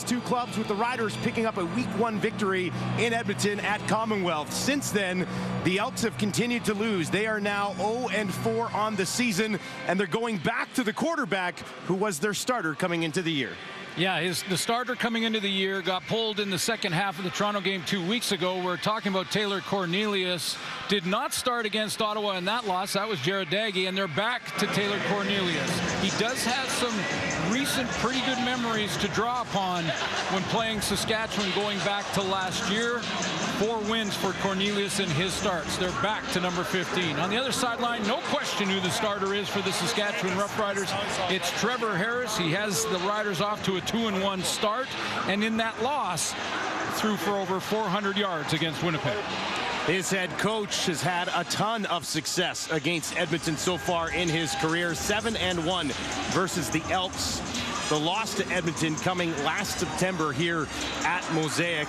two clubs, with the Riders picking up a Week 1 victory in Edmonton at Commonwealth. Since then, the Elks have continued to lose. They are now 0-4 on the season, and they're going back to the quarterback who was their starter coming into the year. Yeah, the starter coming into the year got pulled in the second half of the Toronto game 2 weeks ago. We're talking about Taylor Cornelius. Did not start against Ottawa in that loss. That was Jared Daggy, and they're back to Taylor Cornelius. He does have some recent pretty good memories to draw upon when playing Saskatchewan going back to last year. 4 wins for Cornelius in his starts. They're back to number 15. On the other sideline, no question who the starter is for the Saskatchewan Roughriders. It's Trevor Harris. He has the Riders off to a 2-1 start, and in that loss, threw for over 400 yards against Winnipeg. His head coach has had a ton of success against Edmonton so far in his career. 7-1 versus the Elks. The loss to Edmonton coming last September here at Mosaic.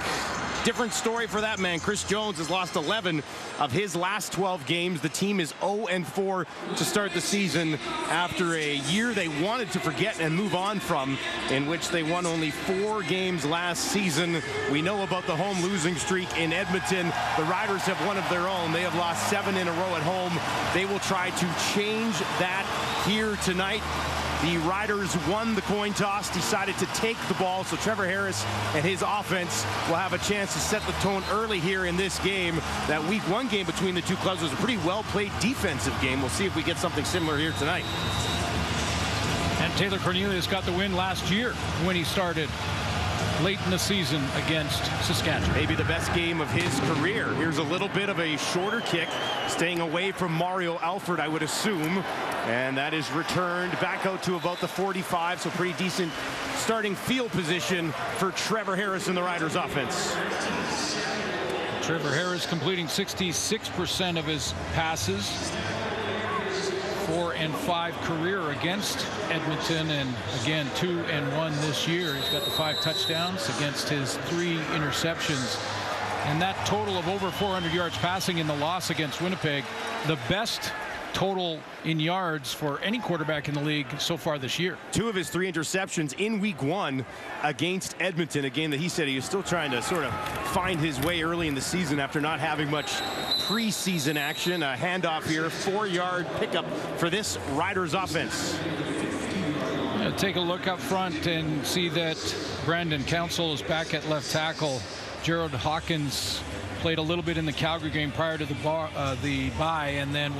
Different story for that man. Chris Jones has lost 11 of his last 12 games. The team is 0-4 to start the season after a year they wanted to forget and move on from, in which they won only 4 games last season. We know about the home losing streak in Edmonton. The Riders have one of their own. They have lost 7 in a row at home. They will try to change that here tonight. The Riders won the coin toss, decided to take the ball, so Trevor Harris and his offense will have a chance to set the tone early here in this game. That Week 1 game between the two clubs was a pretty well-played defensive game. We'll see if we get something similar here tonight. And Taylor Cornelius got the win last year when he started late in the season against Saskatchewan. Maybe the best game of his career. Here's a little bit of a shorter kick, staying away from Mario Alford, I would assume. And that is returned back out to about the 45, so pretty decent starting field position for Trevor Harris and the Riders offense. Trevor Harris completing 66% of his passes. 4-5 career against Edmonton, and again 2-1 this year. He's got the 5 touchdowns against his 3 interceptions, and that total of over 400 yards passing in the loss against Winnipeg, the best total in yards for any quarterback in the league so far this year. 2 of his 3 interceptions in Week 1 against Edmonton, a game that he said he was still trying to sort of find his way early in the season after not having much preseason action. A handoff here, 4-yard pickup for this Riders offense. Take a look up front and see that Brandon Council is back at left tackle. Gerald Hawkins played a little bit in the Calgary game prior to the bye, and then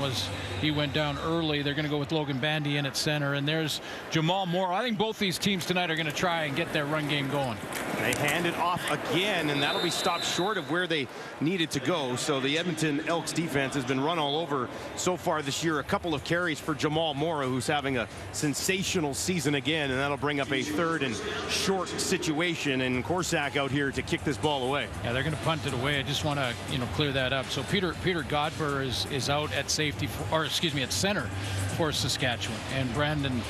he went down early. They're going to go with Logan Bandy in at center, and there's Jamal Moore. I think both these teams tonight are going to try and get their run game going. They hand it off again, and that'll be stopped short of where they needed to go. So the Edmonton Elks defense has been run all over so far this year. A couple of carries for Jamal Moore, who's having a sensational season again, and that'll bring up a 3rd and short situation, and Korsak out here to kick this ball away. Yeah, they're going to punt it away. I just want to clear that up. So Peter Godber is out at safety at center for Saskatchewan, and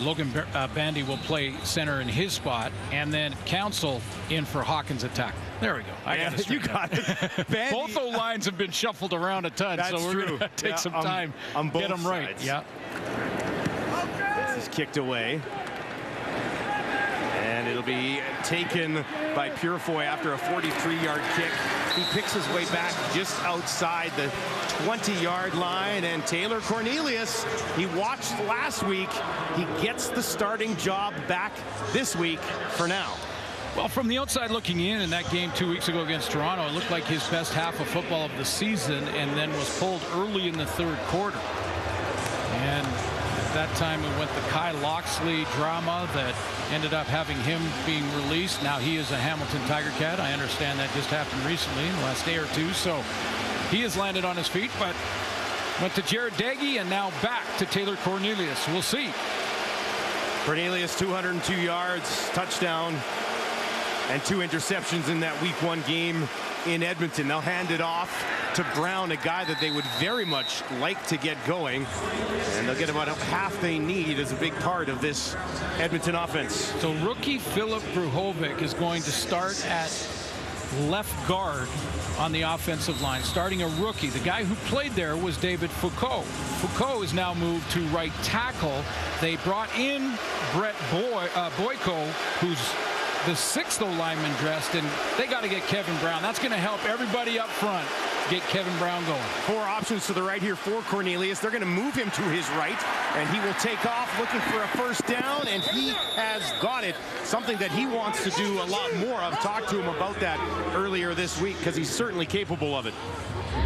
Logan Bandy will play center in his spot, and then Council in for Hawkins attack. There we go. I got it. You got it. Bandy. Both those lines have been shuffled around a ton, That's so we're true. going to take some time on both get them right. sides. Yeah. This is kicked away. And it'll be taken by Purefoy after a 43-yard kick. He picks his way back just outside the 20-yard line, and Taylor Cornelius, he watched last week. He gets the starting job back this week for now. Well, from the outside looking in that game 2 weeks ago against Toronto, it looked like his best half of football of the season, and then was pulled early in the 3rd quarter. And at that time, it went the Kai Loxley drama that ended up having him being released. Now he is a Hamilton Tiger Cat. I understand that just happened recently in the last day or 2. So he has landed on his feet, but went to Jared Daggy and now back to Taylor Cornelius. We'll see. Cornelius, 202 yards, touchdown, and 2 interceptions in that Week 1 game in Edmonton. They'll hand it off to Brown, a guy that they would very much like to get going, and they'll get about half they need as a big part of this Edmonton offense. So rookie Philip Bruhovic is going to start at left guard on the offensive line, starting a rookie. The guy who played there was David Foucault. Foucault is now moved to right tackle. They brought in Brett Boyko, who's the 6th O-lineman dressed, and they got to get Kevin Brown. That's going to help everybody up front get Kevin Brown going. 4 options to the right here for Cornelius. They're going to move him to his right, and he will take off looking for a first down, and he has got it. Something that he wants to do a lot more of. Talked to him about that earlier this week because he's certainly capable of it.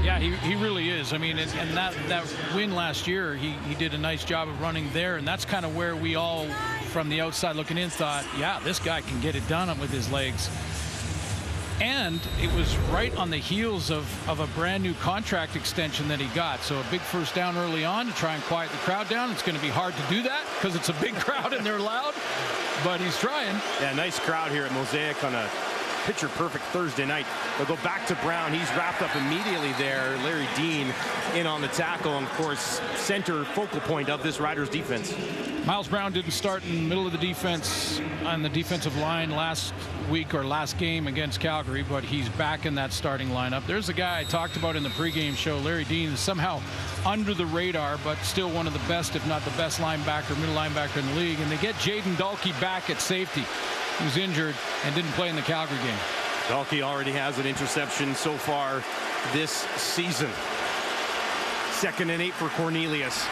Yeah, he really is. I mean, and that win last year, he did a nice job of running there, and that's kind of where we all, from the outside looking in, thought, yeah, this guy can get it done with his legs. And it was right on the heels of a brand new contract extension that he got. So a big first down early on to try and quiet the crowd down. It's going to be hard to do that because it's a big crowd and they're loud, but he's trying. Yeah, nice crowd here at Mosaic on a picture-perfect Thursday night. They'll go back to Brown. He's wrapped up immediately there. Larry Dean in on the tackle, and of course, center focal point of this Riders defense. Miles Brown didn't start in the middle of the defense on the defensive line last week or last game against Calgary, but he's back in that starting lineup. There's a guy I talked about in the pregame show. Larry Dean is somehow under the radar, but still one of the best, if not the best linebacker, middle linebacker in the league. And they get Jaden Dalkey back at safety. He was injured and didn't play in the Calgary game. Dalkey already has an interception so far this season. 2nd and 8 for Cornelius.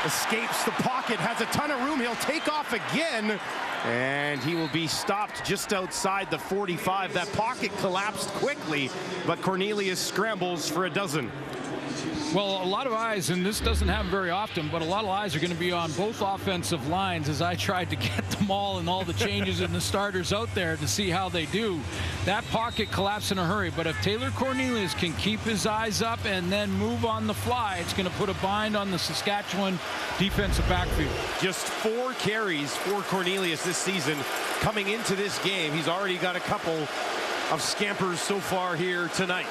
Escapes the pocket, has a ton of room. He'll take off again, and he will be stopped just outside the 45. That pocket collapsed quickly, but Cornelius scrambles for a dozen. Well, a lot of eyes, and this doesn't happen very often, but a lot of eyes are going to be on both offensive lines as I tried to get them all and all the changes and the starters out there to see how they do. That pocket collapsed in a hurry, but if Taylor Cornelius can keep his eyes up and then move on the fly, it's going to put a bind on the Saskatchewan defensive backfield. Just 4 carries for Cornelius this season. Coming into this game, he's already got a couple of scampers so far here tonight.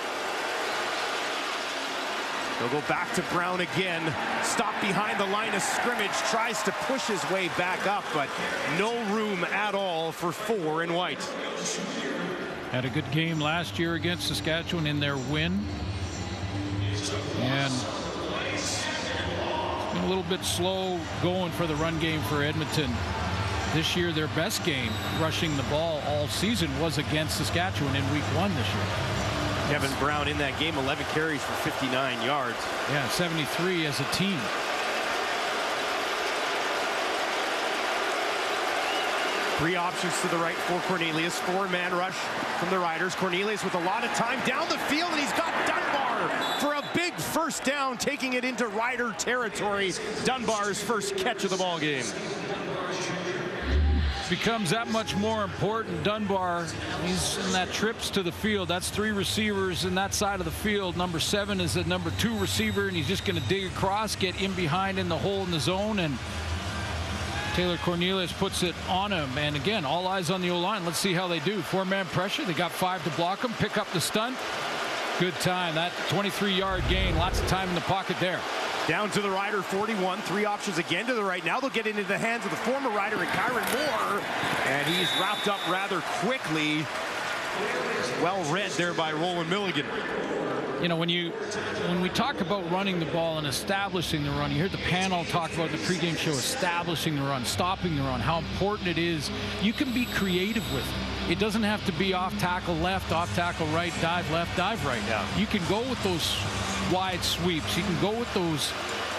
They'll go back to Brown again. Stop behind the line of scrimmage. Tries to push his way back up, but no room at all for 4 in white. Had a good game last year against Saskatchewan in their win. And been a little bit slow going for the run game for Edmonton. This year, their best game rushing the ball all season was against Saskatchewan in week 1 this year. Kevin Brown in that game, 11 carries for 59 yards. Yeah, 73 as a team. Three options to the right for Cornelius. 4-man rush from the Riders. Cornelius with a lot of time down the field, and he's got Dunbar for a big first down, taking it into Rider territory. Dunbar's first catch of the ball game. Becomes that much more important. Dunbar, he's in that trips to the field. That's 3 receivers in that side of the field. Number 7 is the number 2 receiver, and he's just going to dig across, get in behind in the hole in the zone, and Taylor Cornelius puts it on him. And again, all eyes on the O-line. Let's see how they do. 4-man pressure. They got 5 to block him. Pick up the stunt. Good time. That 23-yard gain. Lots of time in the pocket there. Down to the Rider 41. 3 options again to the right. Now they'll get into the hands of the former Rider and Kyron Moore. And he's wrapped up rather quickly. Well read there by Roland Milligan. You know, when we talk about running the ball and establishing the run, you hear the panel talk about in the pregame show, establishing the run, stopping the run, how important it is. You can be creative with it. It doesn't have to be off tackle left, off tackle right, dive left, dive right. Yeah. You can go with those wide sweeps. You can go with those,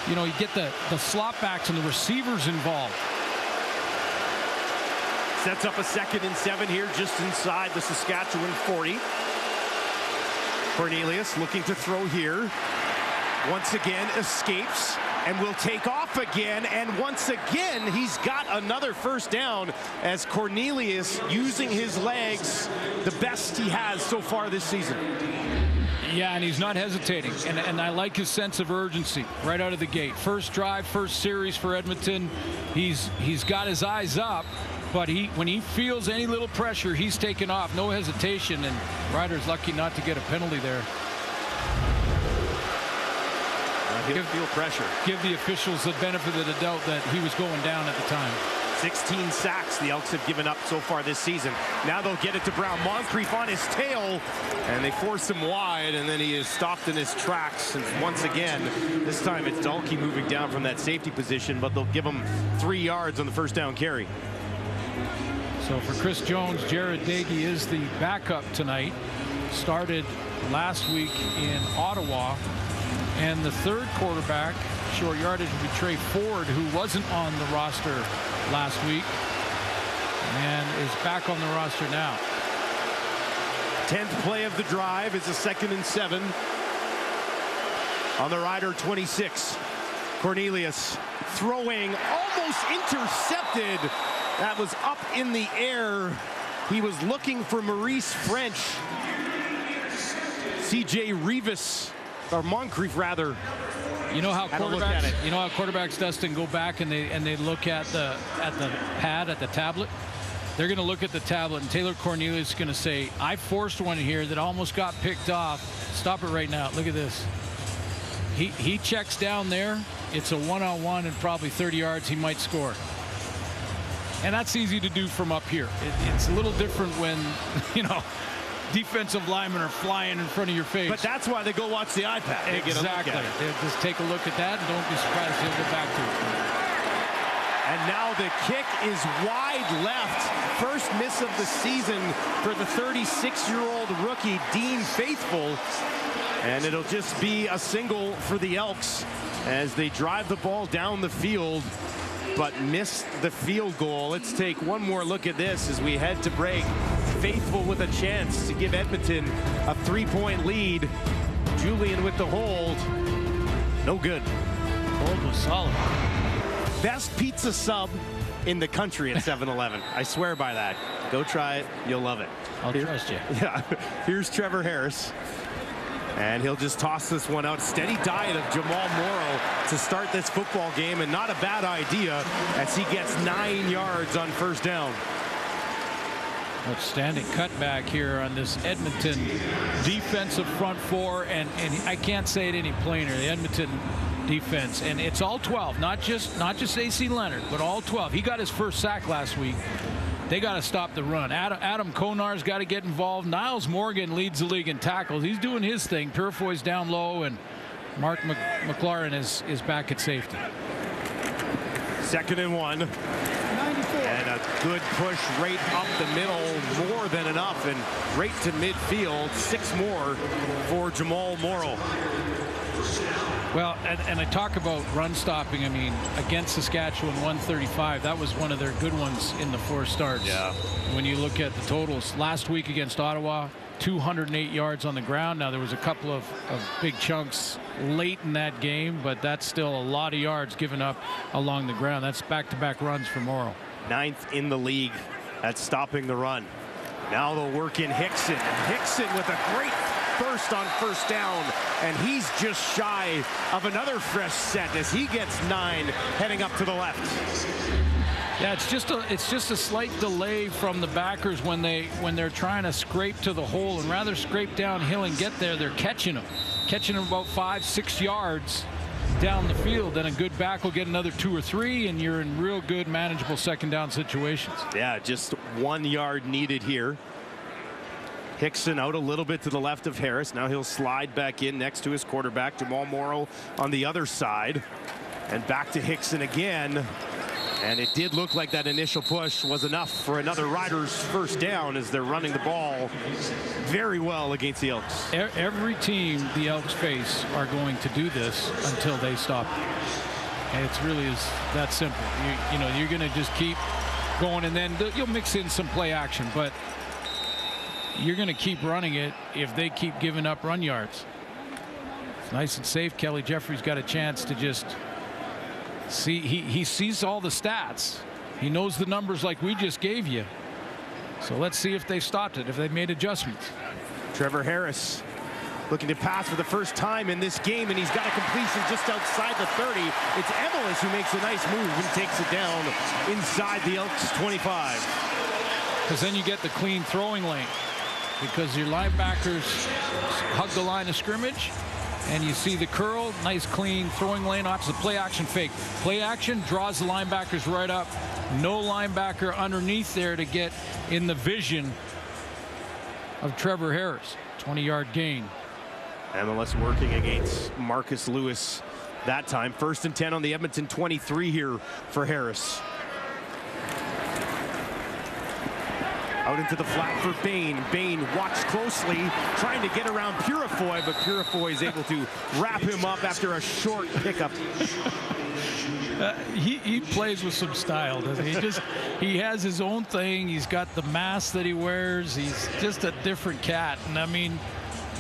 you know, you get the slot backs and the receivers involved. Sets up a 2nd and 7 here just inside the Saskatchewan 40. Cornelius looking to throw here. Once again escapes and will take off again. And once again, he's got another first down as Cornelius using his legs the best he has so far this season. Yeah, and he's not hesitating, and I like his sense of urgency right out of the gate. First drive, first series for Edmonton. He's got his eyes up, but when he feels any little pressure, he's taking off, no hesitation, and Ryder's lucky not to get a penalty there. He'll feel pressure. Give the officials the benefit of the doubt that he was going down at the time. 16 sacks the Elks have given up so far this season. Now they'll get it to Brown. Moncrief on his tail, and they force him wide, and then he is stopped in his tracks. And once again, this time it's Dalkey moving down from that safety position, but they'll give him 3 yards on the first down carry. So So for Chris Jones, Jared Dagey is the backup tonight. Started last week in Ottawa. And the third quarterback, short yardage, would be Trey Ford, who wasn't on the roster last week and is back on the roster now. 10th play of the drive is a 2nd and 7 on the Rider 26. Cornelius throwing, almost intercepted. That was up in the air. He was looking for Maurice French. CJ Rivas, or Moncrief rather. You know how quarterbacks, Dustin, go back and they look at the pad, at the tablet. They're going to look at the tablet, and Taylor Cornelius is going to say, I forced one here that almost got picked off. Stop it right now. Look at this. He checks down there. It's a one-on-one and probably 30 yards. He might score. And that's easy to do from up here. It's a little different when, defensive linemen are flying in front of your face. But that's why they go watch the iPad. They exactly. They just take a look at that, and don't be surprised if they'll go back to it. And now the kick is wide left. First miss of the season for the 36-year-old rookie, Dean Faithful. And it'll just be a single for the Elks as they drive the ball down the field, but miss the field goal. Let's take one more look at this as we head to break. Faithful with a chance to give Edmonton a 3-point lead. Julian with the hold. No good. Hold was solid. Best pizza sub in the country at 7-Eleven. I swear by that. Go try it. You'll love it. I'll trust you. Yeah. Here's Trevor Harris. And he'll just toss this one out. Steady diet of Jamal Morrow to start this football game, and not a bad idea as he gets 9 yards on first down. Outstanding cutback here on this Edmonton defensive front four, and I can't say it any plainer. The Edmonton defense, and it's all 12, not just AC Leonard, but all 12. He got his first sack last week. They got to stop the run. Adam Konar's got to get involved. Niles Morgan leads the league in tackles. He's doing his thing. Purifoy's down low, and Mark McLaurin is back at safety. 2nd and 1. 94. And a good push right up the middle, more than enough, and right to midfield. 6 more for Jamal Morrow. Well, and I talk about run stopping. I mean, against Saskatchewan, 135. That was one of their good ones in the 4 starts. Yeah. When you look at the totals, last week against Ottawa, 208 yards on the ground. Now, there was a couple of big chunks late in that game, but that's still a lot of yards given up along the ground. That's back-to-back runs for Morrow. 9th in the league at stopping the run. Now they'll work in Hickson. Hickson with a great burst on first down, and he's just shy of another fresh set as he gets 9 heading up to the left. Yeah, it's just a slight delay from the backers when they're trying to scrape to the hole, and rather scrape downhill and get there, they're catching them about 5-6 yards down the field. Then a good back will get another 2 or 3, and you're in real good manageable second down situations. Yeah, just 1 yard needed here. Hickson out a little bit to the left of Harris. Now he'll slide back in next to his quarterback, Jamal Morrow, on the other side. And back to Hickson again. And it did look like that initial push was enough for another Riders first down as they're running the ball very well against the Elks. Every team the Elks face are going to do this until they stop it. And it's really is that simple. You're going to just keep going, and then you'll mix in some play action, but you're going to keep running it if they keep giving up run yards. It's nice and safe. Kelly Jeffrey's got a chance to just see. He sees all the stats. He knows the numbers like we just gave you. So let's see if they stopped it, if they made adjustments. Trevor Harris looking to pass for the first time in this game, and he's got a completion just outside the 30. It's Emelis who makes a nice move and takes it down inside the Elks 25. Because then you get the clean throwing lane, because your linebackers hug the line of scrimmage, and you see the curl, nice clean throwing lane, opposite play action fake. Play action draws the linebackers right up. No linebacker underneath there to get in the vision of Trevor Harris. 20-yard gain. MLS working against Marcus Lewis that time. 1st and 10 on the Edmonton 23 here for Harris. Out into the flat for Bain. Bain watched closely, trying to get around Purifoy, but Purifoy is able to wrap him up after a short pickup. He plays with some style, doesn't he? He has his own thing. He's got the mask that he wears. He's just a different cat. And I mean,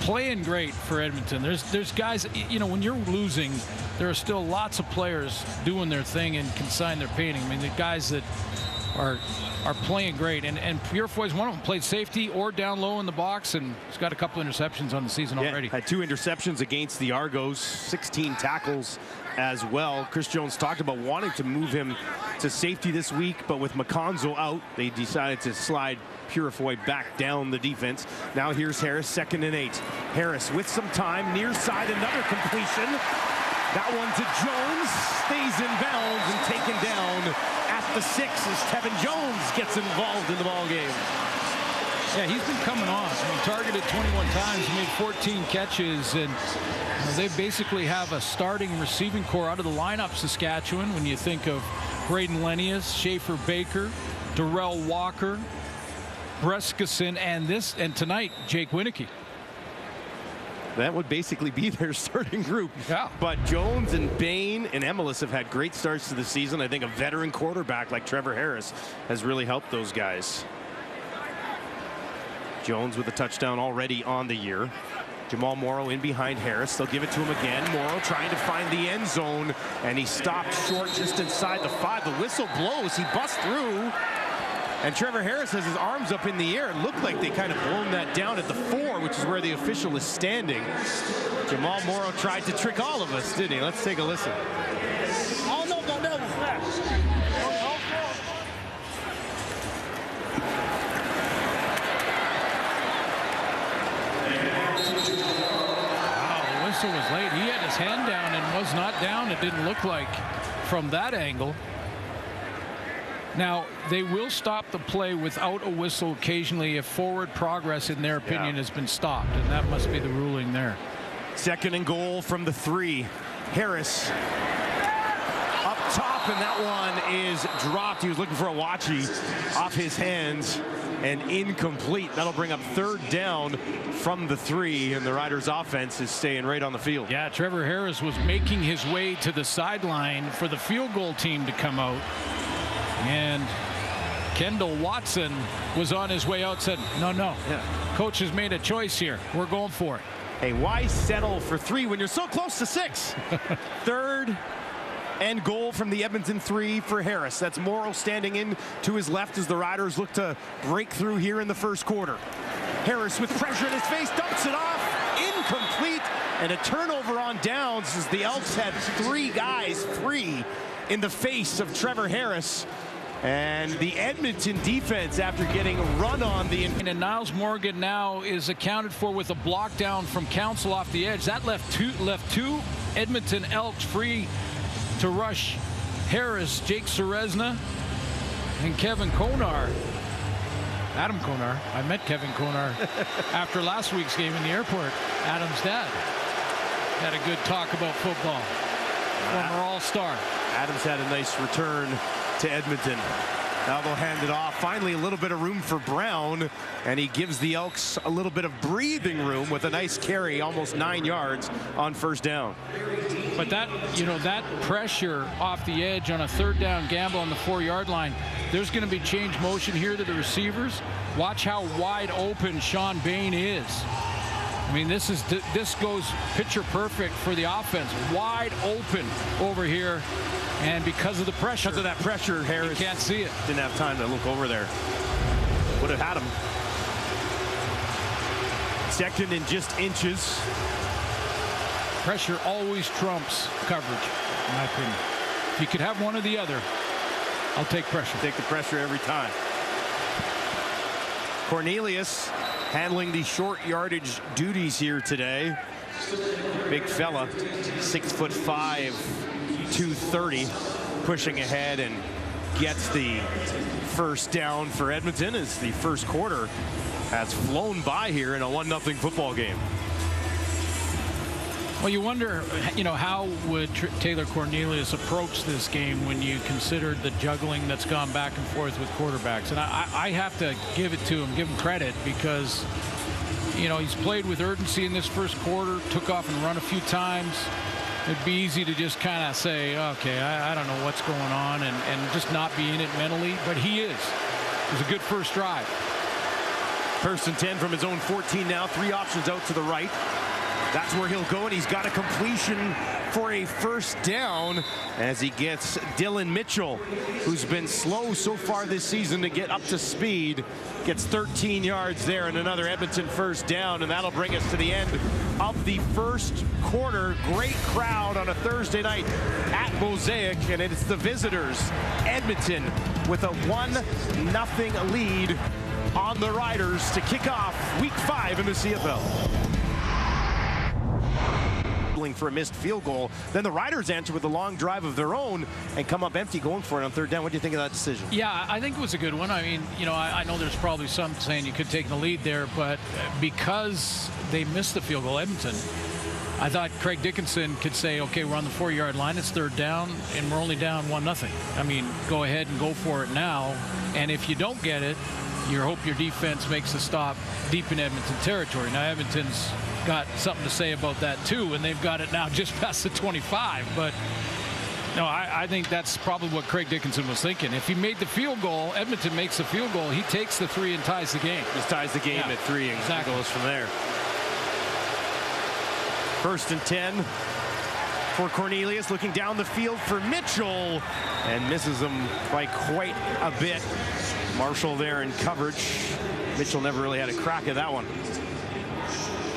playing great for Edmonton. There's guys, you know, when you're losing, there are still lots of players doing their thing and can sign their painting. I mean, the guys that are playing great, and Purifoy's one of them. Played safety or down low in the box, and he's got a couple interceptions on the season already. Had 2 interceptions against the Argos, 16 tackles as well. Chris Jones talked about wanting to move him to safety this week, but with McConzo out, they decided to slide Purifoy back down the defense. Now here's Harris, 2nd and 8. Harris with some time, near side, another completion. That one to Jones, stays in bounds and taken down at the 6 as Kevin Jones gets involved in the ball game. Yeah, he's been coming on. I mean, targeted 21 times, made 14 catches, and they basically have a starting receiving core out of the lineup, Saskatchewan, when you think of Braden Lenius, Schaefer Baker, Darrell Walker, Brescison, and tonight, Jake Winicky. That would basically be their starting group. Yeah. But Jones and Bain and Emelis have had great starts to the season. I think a veteran quarterback like Trevor Harris has really helped those guys. Jones with a touchdown already on the year. Jamal Morrow in behind Harris. They'll give it to him again. Morrow trying to find the end zone, and he stopped short just inside the 5. The whistle blows. He busts through. And Trevor Harris has his arms up in the air. It looked like they kind of blown that down at the 4, which is where the official is standing. Jamal Morrow tried to trick all of us, didn't he? Let's take a listen. Oh, no, no, no. Wow, the whistle was late. He had his hand down and was not down. It didn't look like from that angle. Now, they will stop the play without a whistle occasionally if forward progress, in their opinion, has been stopped, and that must be the ruling there. 2nd and goal from the 3. Harris up top, and that one is dropped. He was looking for a watchie off his hands and incomplete. That'll bring up 3rd down from the 3, and the Riders offense is staying right on the field. Yeah, Trevor Harris was making his way to the sideline for the field goal team to come out. And Kendall Watson was on his way out, said, no, coach has made a choice here. We're going for it. Hey, why settle for 3 when you're so close to 6? 3rd and goal from the Edmonton 3 for Harris. That's Morrow standing in to his left as the Riders look to break through here in the 1st quarter. Harris with pressure in his face, dumps it off, incomplete, and a turnover on downs as the Elks had 3 guys free in the face of Trevor Harris. And the Edmonton defense, after getting run on and Niles Morgan now is accounted for with a block down from Council off the edge. That left two Edmonton Elks free to rush Harris, Jake Serezna, and Kevin Konar. Adam Konar. I met Kevin Konar after last week's game in the airport. Adam's dad had a good talk about football. Former All-Star. Adams had a nice return to Edmonton. Now they'll hand it off. Finally, a little bit of room for Brown, and he gives the Elks a little bit of breathing room with a nice carry, almost 9 yards on 1st down. But that, you know, that pressure off the edge on a 3rd down gamble on the 4-yard line, there's going to be change motion here to the receivers. Watch how wide open Sean Bain is. I mean, this goes picture perfect for the offense. Wide open over here. And because of the pressure. Because of that pressure, Harris can't see it. Didn't have time to look over there. Would have had him. 2nd and just inches. Pressure always trumps coverage, in my opinion. If you could have one or the other, I'll take pressure. Take the pressure every time. Cornelius handling the short yardage duties here today. Big fella, 6'5", 230, pushing ahead and gets the 1st down for Edmonton as the 1st quarter has flown by here in a 1-0 football game. Well, you wonder, how would Taylor Cornelius approach this game when you consider the juggling that's gone back and forth with quarterbacks. And I have to give it to him, give him credit, because, he's played with urgency in this first quarter, took off and run a few times. It'd be easy to just kind of say, okay, I don't know what's going on, and just not be in it mentally. But he is. It was a good first drive. First and 10 from his own 14 now. 3 options out to the right. That's where he'll go, and he's got a completion for a first down as he gets Dylan Mitchell, who's been slow so far this season to get up to speed. Gets 13 yards there and another Edmonton first down, and that'll bring us to the end of the first quarter. Great crowd on a Thursday night at Mosaic, and it's the visitors, Edmonton, with a 1-0 lead on the Riders to kick off Week 5 in the CFL. For a missed field goal. Then the Riders answer with a long drive of their own and come up empty going for it on third down. What do you think of that decision? Yeah, I think it was a good one. I mean, I know there's probably some saying you could take the lead there, but because they missed the field goal, Edmonton, I thought Craig Dickinson could say, okay, we're on the 4-yard line, it's third down, and we're only down 1-0. I mean, go ahead and go for it now. And if you don't get it, you hope your defense makes a stop deep in Edmonton territory. Now, Edmonton's got something to say about that too, and they've got it now just past the 25. But no, I think that's probably what Craig Dickinson was thinking. If he made the field goal, Edmonton makes the field goal, he takes the 3 and ties the game. Just ties the game at 3 and exactly. Goes from there. First and 10 for Cornelius, looking down the field for Mitchell, and misses him by quite a bit. Marshall there in coverage. Mitchell never really had a crack at that one.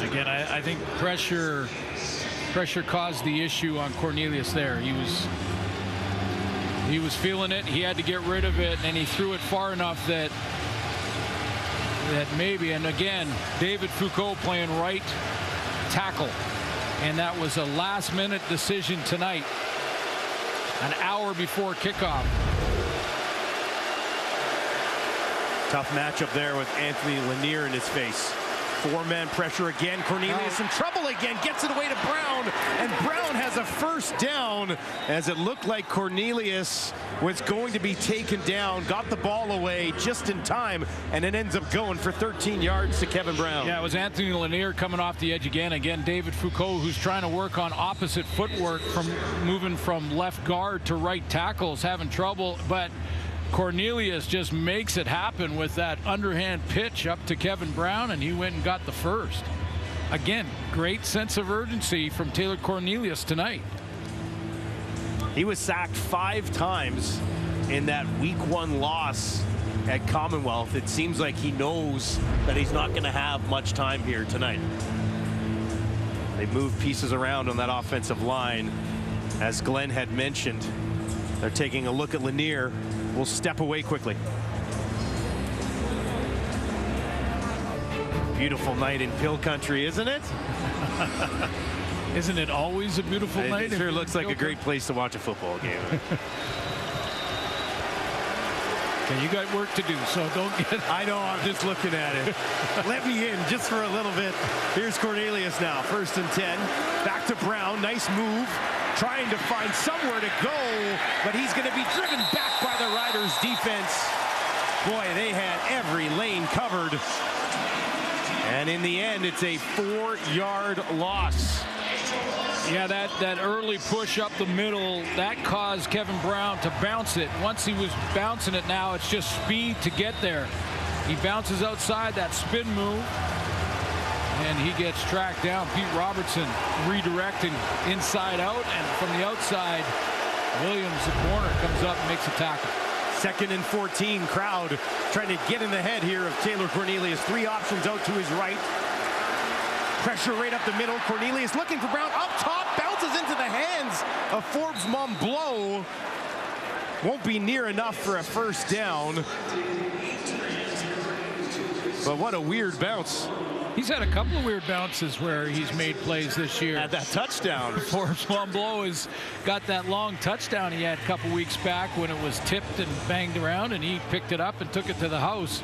Again, I think pressure caused the issue on Cornelius there. He was feeling it. He had to get rid of it, and he threw it far enough that maybe. And again, David Foucault playing right tackle, and that was a last-minute decision tonight, an hour before kickoff. Tough matchup there with Anthony Lanier in his face. 4-man pressure again. Cornelius in trouble again. Gets it away to Brown. And Brown has a first down as it looked like Cornelius was going to be taken down. Got the ball away just in time. And it ends up going for 13 yards to Kevin Brown. Yeah, it was Anthony Lanier coming off the edge again. Again, David Foucault, who's trying to work on opposite footwork from moving from left guard to right tackle, is having trouble. But Cornelius just makes it happen with that underhand pitch up to Kevin Brown, and he went and got the first. Again, great sense of urgency from Taylor Cornelius tonight. He was sacked 5 times in that Week 1 loss at Commonwealth. It seems like he knows that he's not going to have much time here tonight. They moved pieces around on that offensive line. As Glenn had mentioned, they're taking a look at Lanier. Will step away quickly. Beautiful night in Pill Country, isn't it? Isn't it always a beautiful night? It sure looks like a great place to watch a football game. Okay, you got work to do, so don't get... I know, I'm just looking at it. Let me in just for a little bit. Here's Cornelius now, first and 10. Back to Brown, nice move. Trying to find somewhere to go, but he's going to be driven back by the Riders defense. Boy, they had every lane covered. And in the end, it's a 4-yard loss. Yeah, that early push up the middle, that caused Kevin Brown to bounce it. Once he was bouncing it, now it's just speed to get there. He bounces outside, that spin move, and he gets tracked down. Pete Robertson redirecting inside out, and from the outside, Williams, the corner, comes up and makes a tackle. 2nd and 14, crowd trying to get in the head here of Taylor Cornelius. 3 options out to his right. Pressure right up the middle. Cornelius looking for Brown up top, bounces into the hands of Forbes Montbleau. Won't be near enough for a first down. But what a weird bounce. He's had a couple of weird bounces where he's made plays this year. At that touchdown. Forbes Montbleau has got that long touchdown he had a couple weeks back when it was tipped and banged around, and he picked it up and took it to the house.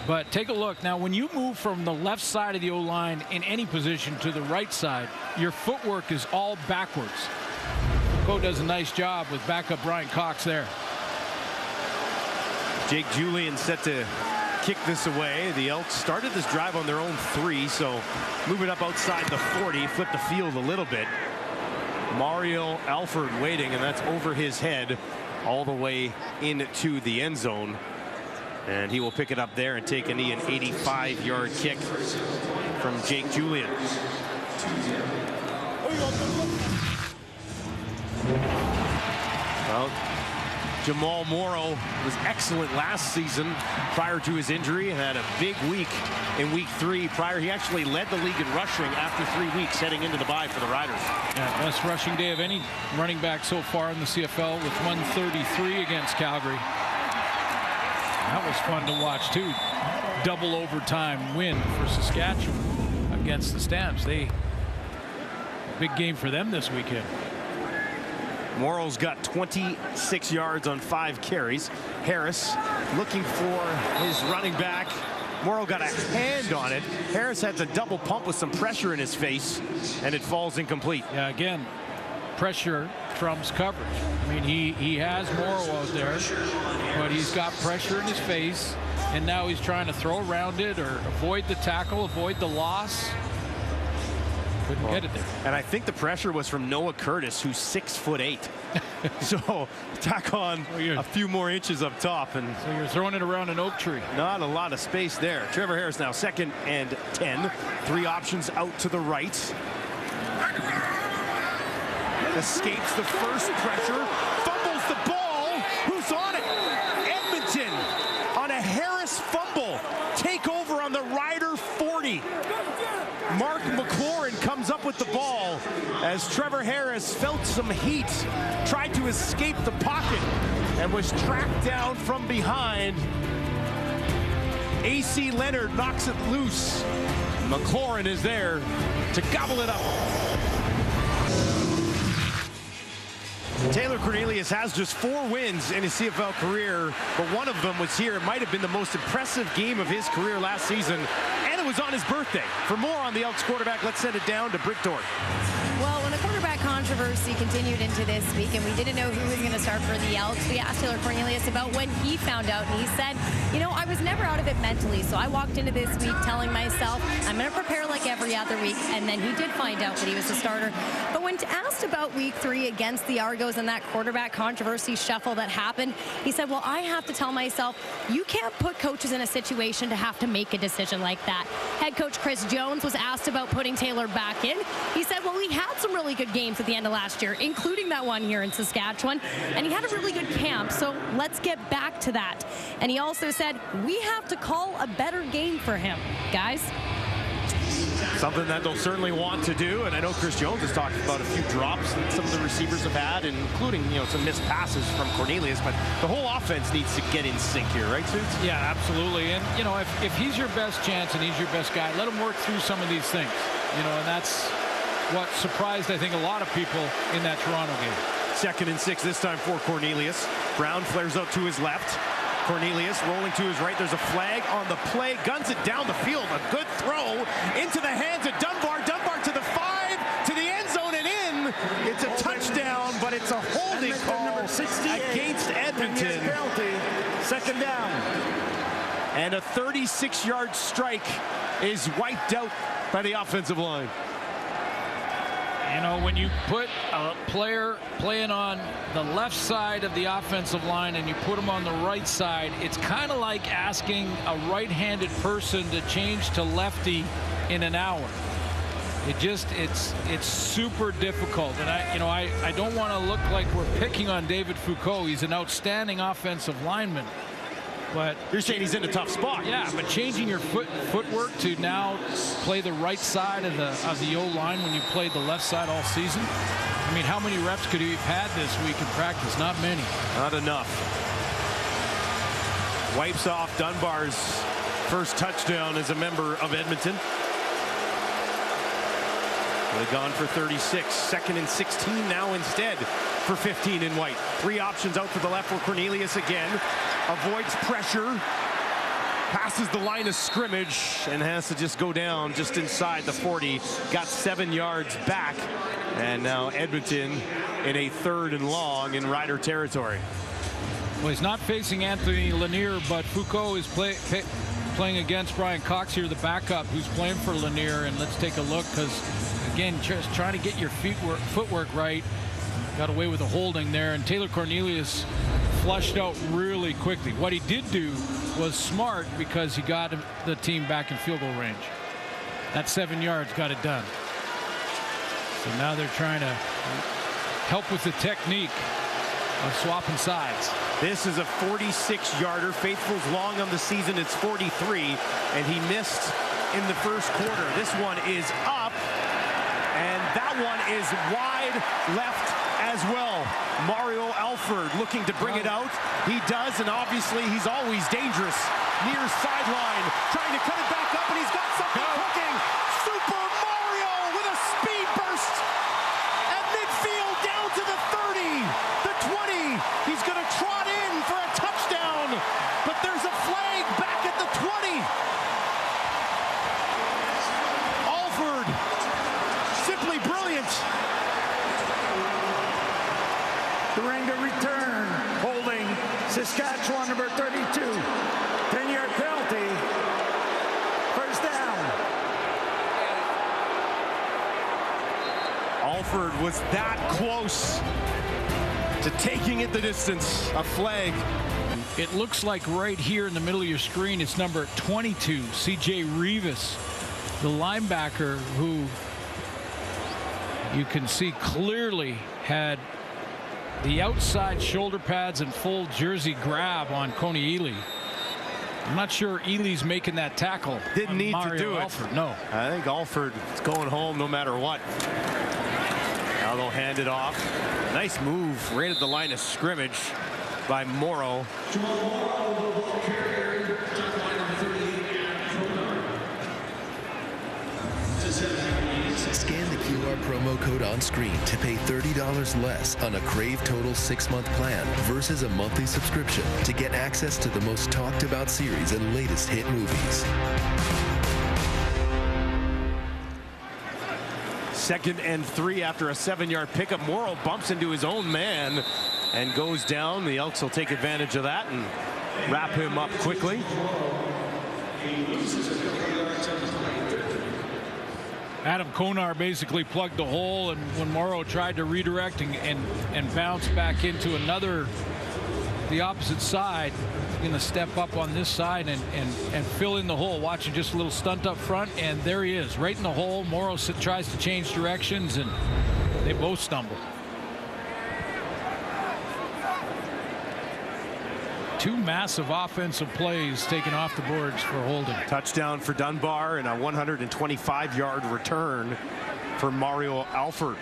But take a look. Now, when you move from the left side of the O-line in any position to the right side, your footwork is all backwards. Foucault does a nice job with backup Brian Cox there. Jake Julian set to kick this away. The Elks started this drive on their own 3, so move it up outside the 40, flip the field a little bit. Mario Alford waiting, and that's over his head all the way into the end zone. And he will pick it up there and take a knee, an 85-yard kick from Jake Julian. Well, Jamal Morrow was excellent last season prior to his injury and had a big week in week 3. Prior, he actually led the league in rushing after 3 weeks heading into the bye for the Riders. Yeah, best rushing day of any running back so far in the CFL with 133 against Calgary. That was fun to watch too. Double overtime win for Saskatchewan against the Stamps. Big game for them this weekend. Morrow's got 26 yards on 5 carries. Harris looking for his running back. Morrow got a hand on it. Harris had to double pump with some pressure in his face, and it falls incomplete. Yeah, again, pressure trumps coverage. I mean, he has Morrow out there, but he's got pressure in his face, and now he's trying to throw around it or avoid the tackle, avoid the loss. Couldn't get it there. And I think the pressure was from Noah Curtis, who's 6'8". So tack on a few more inches up top, and so you're throwing it around an oak tree. Not a lot of space there. Trevor Harris now 2nd and 10. 3 options out to the right. Escapes the first pressure, fumbles the ball. Who's on it? Edmonton on a Harris fumble. Take over on the Rider 40. Mark McLaurin comes up with the ball as Trevor Harris felt some heat, tried to escape the pocket, and was tracked down from behind. A.C. Leonard knocks it loose. McLaurin is there to gobble it up. Taylor Cornelius has just 4 wins in his CFL career, but one of them was here. It might have been the most impressive game of his career last season, and it was on his birthday. For more on the Elks quarterback, let's send it down to Britt Dorn. Well, when the quarterback controversy continued into this week and we didn't know who was going to start for the Elks, we asked Taylor Cornelius about when he found out, and he said, you know, I was never out of it mentally, so I walked into this week telling myself I'm going to prepare like every other week, and then he did find out that he was the starter. But when asked about week 3 against the Argos and that quarterback controversy shuffle that happened, he said, well, I have to tell myself, you can't put coaches in a situation to have to make a decision like that. Head coach Chris Jones was asked about putting Taylor back in. He said, well, he had some really good games at the end of last year, including that one here in Saskatchewan, and he had a really good camp, so let's get back to that. And he also said, we have to call a better game for him, guys. Something that they'll certainly want to do, and I know Chris Jones has talked about a few drops that some of the receivers have had, including, you know, some missed passes from Cornelius, but the whole offense needs to get in sync here, right, Suits? Yeah, absolutely. And, you know, if he's your best chance and he's your best guy, let him work through some of these things, you know, and that's what surprised, I think, a lot of people in that Toronto game. 2nd and 6 this time for Cornelius. Brown flares out to his left. Cornelius rolling to his right. There's a flag on the play. Guns it down the field. A good throw into the hands of Dunbar. Dunbar to the 5, to the end zone and in. It's a touchdown, but it's a holding call against Edmonton. Penalty. 2nd down. And a 36-yard strike is wiped out by the offensive line. You know, when you put a player playing on the left side of the offensive line and you put him on the right side, it's kind of like asking a right-handed person to change to lefty in an hour. It's super difficult, and I don't want to look like we're picking on David Foucault. He's an outstanding offensive lineman. But you're saying he's in a tough spot. Yeah, but changing your footwork to now play the right side of the O-line when you played the left side all season. I mean, how many reps could he have had this week in practice? Not many. Not enough. Wipes off Dunbar's first touchdown as a member of Edmonton. Would have gone for 36. 2nd and 16 now instead for 15 in white. 3 options out to the left for Cornelius again. Avoids pressure. passes the line of scrimmage and has to just go down just inside the 40. Got 7 yards back. And now Edmonton in a 3rd and long in Rider territory. Well, he's not facing Anthony Lanier, but Foucault is playing against Brian Cox here, the backup, who's playing for Lanier. And let's take a look, because, again, just trying to get your footwork right. Got away with a holding there, and Taylor Cornelius flushed out really quickly. What he did do was smart, because he got the team back in field goal range. That 7 yards got it done. So now they're trying to help with the technique of swapping sides. This is a 46-yarder. Faithful's long on the season. It's 43, and he missed in the first quarter. This one is up, and that one is wide left as well. Mario Alford looking to bring it out. He does, and obviously he's always dangerous. Near sideline, trying to cut it back up, and he's got something cooking. Super Mario with a speed burst at midfield, down to the 30, the 20. He's going to trot in for a touchdown, but there's a flag back at the 20. Alford, simply brilliant. The ring to return, holding Saskatchewan number 32. 10-yard penalty. First down. Alford was that close to taking it the distance. A flag. It looks like right here in the middle of your screen, it's number 22, C.J. Rivas, the linebacker, who you can see clearly had the outside shoulder pads and full jersey grab on Coney Ely. I'm not sure Ely's making that tackle. Didn't need to do Alford. it. No. I think Alford is going home no matter what. Now they'll hand it off. Nice move right at the line of scrimmage by Morrow. Scan the QR promo code on screen to pay $30 less on a Crave Total 6-month plan versus a monthly subscription to get access to the most talked about series and latest hit movies. 2nd and 3 after a 7-yard pickup. Morrow bumps into his own man and goes down. The Elks will take advantage of that and wrap him up quickly. Adam Konar basically plugged the hole, and when Morrow tried to redirect and bounce back into the opposite side, he's going to step up on this side and fill in the hole. Watching just a little stunt up front, and there he is, right in the hole. Morrow tries to change directions, and they both stumble. Two massive offensive plays taken off the boards for holding. Touchdown for Dunbar and a 125-yard return for Mario Alford.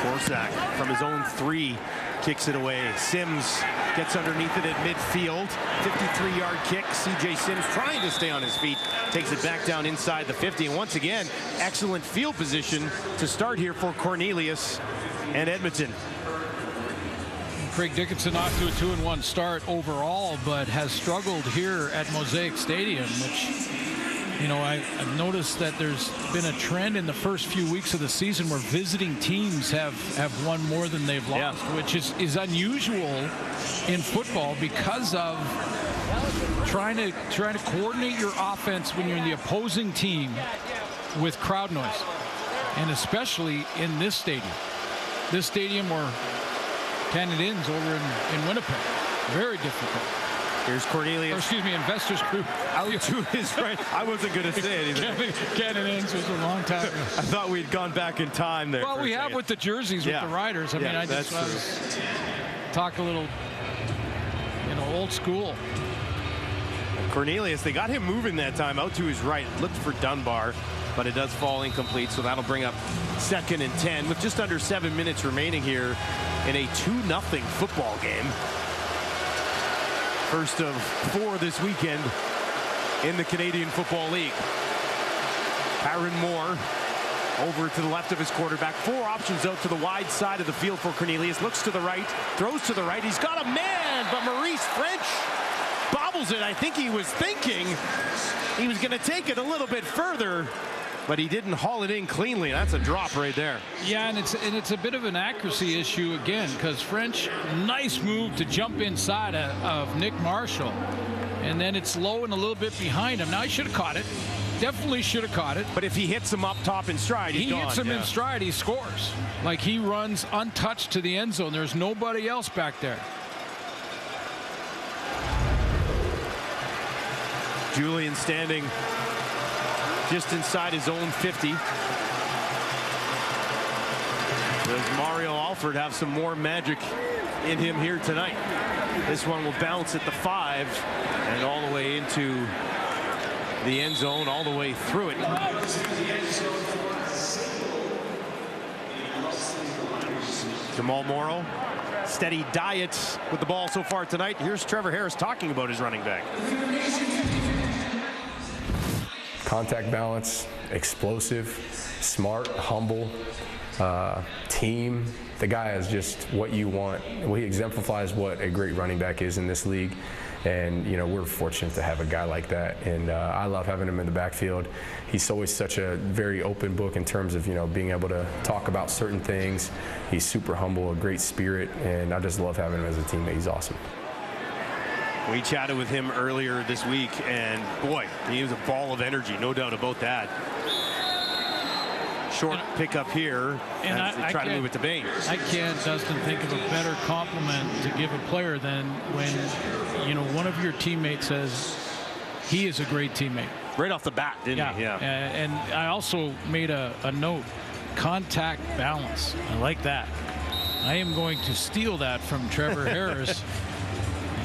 Korsak from his own 3 kicks it away. Sims gets underneath it at midfield. 53-yard kick. C.J. Sims trying to stay on his feet. Takes it back down inside the 50. And once again, excellent field position to start here for Cornelius and Edmonton. Craig Dickinson off to a 2-1 start overall, but has struggled here at Mosaic Stadium, which, you know, I've noticed that there's been a trend in the first few weeks of the season where visiting teams have won more than they've lost, which is unusual in football because of trying to coordinate your offense when you're in the opposing team with crowd noise, and especially in this stadium. This stadium where Canadians over in Winnipeg. Very difficult. Here's Cornelius. Or, excuse me, Investors Group. Out to his right. I wasn't going to say anything. Canadians was a long time ago. I thought we'd gone back in time there. Well, we have with the jerseys with the Riders. I mean, I just talk a little, you know, old school. Cornelius, they got him moving that time out to his right. Looked for Dunbar, but it does fall incomplete, so that'll bring up 2nd and 10 with just under 7 minutes remaining here in a 2-0 football game. First of 4 this weekend in the Canadian Football League. Aaron Moore Over to the left of his quarterback. 4 options out to the wide side of the field for Cornelius. Looks to the right, throws to the right. He's got a man, but Maurice French bobbles it. I think he was thinking he was going to take it a little bit further, but he didn't haul it in cleanly. That's a drop right there. Yeah, and it's a bit of an accuracy issue again, because French, nice move to jump inside of Nick Marshall, and then it's low and a little bit behind him. Now he should have caught it. Definitely should have caught it. But if he hits him up top in stride, he's gone. He hits him in stride, he scores. Like, he runs untouched to the end zone. There's nobody else back there. Julian standing just inside his own 50. Does Mario Alford have some more magic in him here tonight? This one will bounce at the 5 and all the way into the end zone, all the way through it. Jamal Morrow, steady diet with the ball so far tonight. Here's Trevor Harris talking about his running back. Contact balance, explosive, smart, humble, team. The guy is just what you want. Well, he exemplifies what a great running back is in this league. And, you know, we're fortunate to have a guy like that. And I love having him in the backfield. He's always such a very open book in terms of, you know, being able to talk about certain things. He's super humble, a great spirit, and I just love having him as a teammate. He's awesome. We chatted with him earlier this week, and boy, he was a ball of energy, no doubt about that. Short pickup here, and I try to move it to Bain. I can't, Dustin, think of a better compliment to give a player than when, you know, one of your teammates says he is a great teammate. Right off the bat, didn't he? Yeah. And I also made a note, contact balance. I like that. I am going to steal that from Trevor Harris.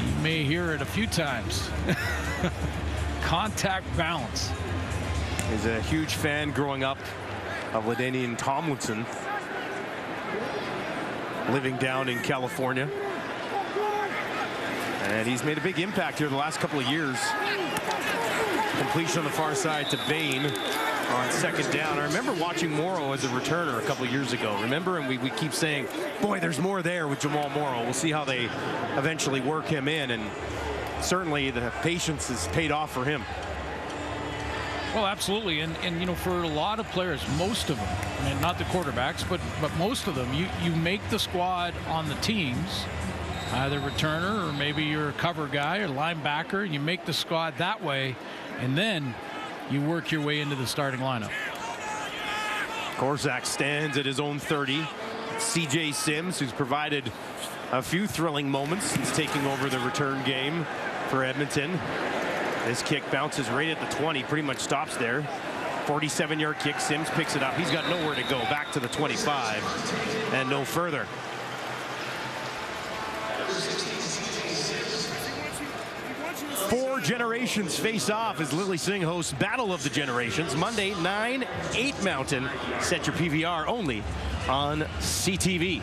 You may hear it a few times. Contact balance. He's a huge fan growing up of LaDainian Tomlinson, living down in California. And he's made a big impact here the last couple of years. Completion on the far side to Bain on 2nd down. I remember watching Morrow as a returner a couple of years ago. Remember? And we keep saying, boy, there's more there with Jamal Morrow. We'll see how they eventually work him in. And certainly the patience has paid off for him. Well, absolutely, and you know, for a lot of players, most of them, I mean, not the quarterbacks, but most of them, you make the squad on the teams, either returner or maybe you're a cover guy or linebacker, and you make the squad that way, and then you work your way into the starting lineup. Korczak stands at his own 30. C.J. Sims, who's provided a few thrilling moments since taking over the return game for Edmonton. This kick bounces right at the 20, pretty much stops there. 47-yard kick. Sims picks it up. He's got nowhere to go. Back to the 25 and no further. Four generations face off as Lily Singh hosts Battle of the Generations Monday 9/8 Mountain. Set your PVR only on CTV.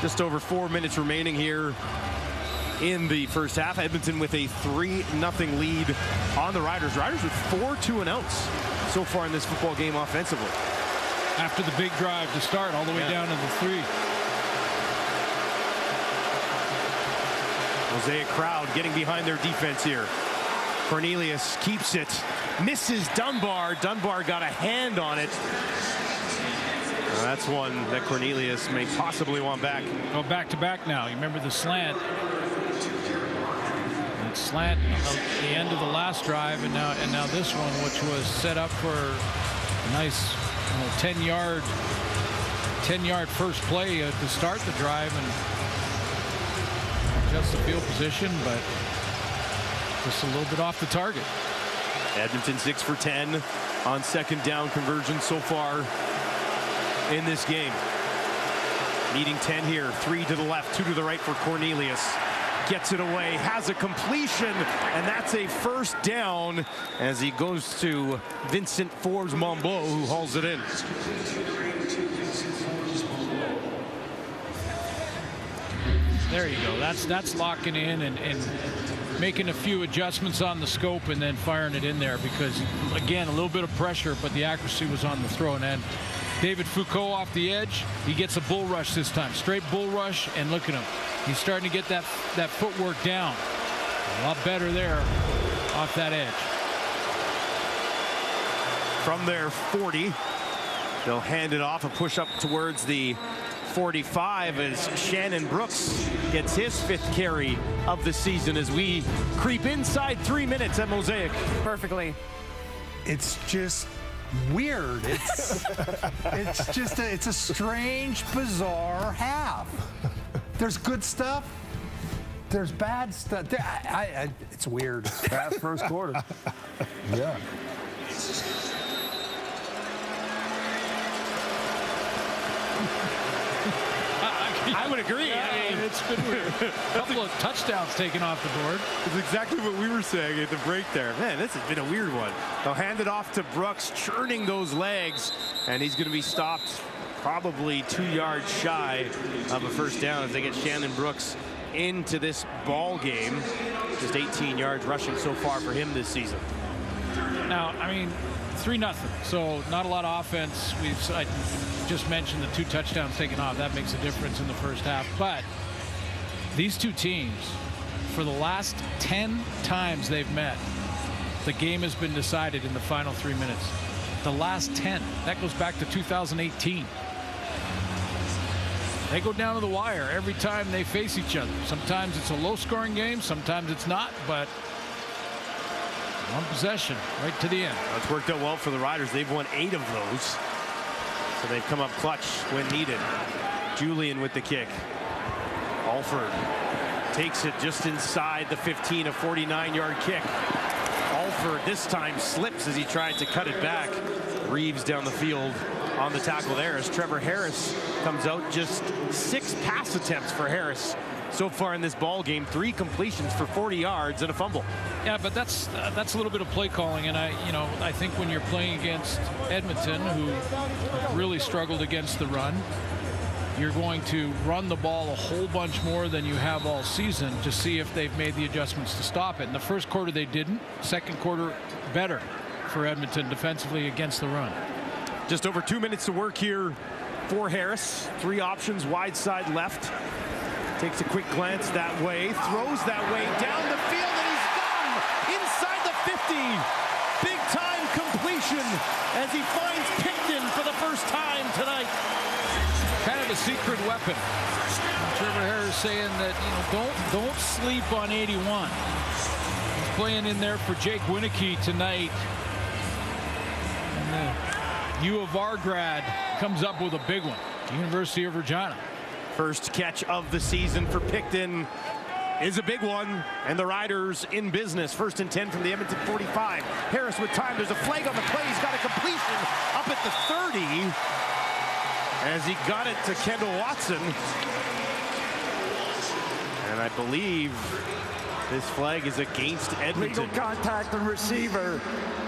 Just over 4 minutes remaining here in the first half. Edmonton with a 3-0 lead on the Riders. Riders with 4 2-and-outs so far in this football game offensively. After the big drive to start all the way down to the 3. Mosaic crowd getting behind their defense here. Cornelius keeps it. Misses Dunbar. Dunbar got a hand on it. That's one that Cornelius may possibly want back. Go back to back now. You remember the slant. That slant at the end of the last drive, and now this one, which was set up for a nice 10-yard first play to start the drive and adjust the field position, but just a little bit off the target. Edmonton 6 for 10 on 2nd down conversion so far in this game. Needing 10 here. 3 to the left, 2 to the right for Cornelius. Gets it away, has a completion, and that's a first down as he goes to Vincent Forbes-Montbeau, who hauls it in. There you go. That's locking in and making a few adjustments on the scope and then firing it in there because, again, a little bit of pressure, but the accuracy was on the throw. And then David Foucault off the edge, he gets a bull rush this time. Straight bull rush, and look at him. He's starting to get that footwork down. A lot better there off that edge. From their 40, they'll hand it off, a push up towards the 45 as Shannon Brooks gets his 5th carry of the season as we creep inside 3 minutes at Mosaic. Perfectly. It's just weird. It's a strange, bizarre half. There's good stuff. There's bad stuff. It's weird. That first quarter. Yeah. I would agree. Yeah, I mean, it's been weird. A couple of touchdowns taken off the board. It's exactly what we were saying at the break there. Man, this has been a weird one. They'll hand it off to Brooks, churning those legs, and he's going to be stopped probably 2 yards shy of a first down as they get Shannon Brooks into this ball game. Just 18 yards rushing so far for him this season. Now, I mean, 3-0, so not a lot of offense. I just mentioned the 2 touchdowns taken off. That makes a difference in the first half. But these two teams, for the last 10 times they've met, the game has been decided in the final 3 minutes. The last 10. That goes back to 2018. They go down to the wire every time they face each other. Sometimes it's a low-scoring game, sometimes it's not, but one possession right to the end. It's worked out well for the Riders. They've won 8 of those. So they've come up clutch when needed. Julian with the kick. Alford takes it just inside the 15, a 49-yard kick. Alford this time slips as he tried to cut it back. Reeves down the field on the tackle there as Trevor Harris comes out. Just 6 pass attempts for Harris so far in this ball game. 3 completions for 40 yards and a fumble. Yeah, but that's a little bit of play calling, and I think when you're playing against Edmonton, who really struggled against the run, you're going to run the ball a whole bunch more than you have all season to see if they've made the adjustments to stop it. In the first quarter they didn't. Second quarter better for Edmonton defensively against the run. Just over 2 minutes to work here for Harris. 3 options, wide side left. Takes a quick glance that way, throws that way down the field, and he's gone inside the 50. Big time completion as he finds Picton for the first time tonight. Kind of a secret weapon. Trevor Harris saying that, don't sleep on 81. He's playing in there for Jake Winicky tonight. And the U of R grad comes up with a big one. University of Regina. First catch of the season for Picton is a big one, and the Riders in business. 1st and 10 from the Edmonton 45. Harris with time. There's a flag on the play. He's got a completion up at the 30 as he got it to Kendall Watson. And I believe this flag is against Edmonton. Legal contact on receiver.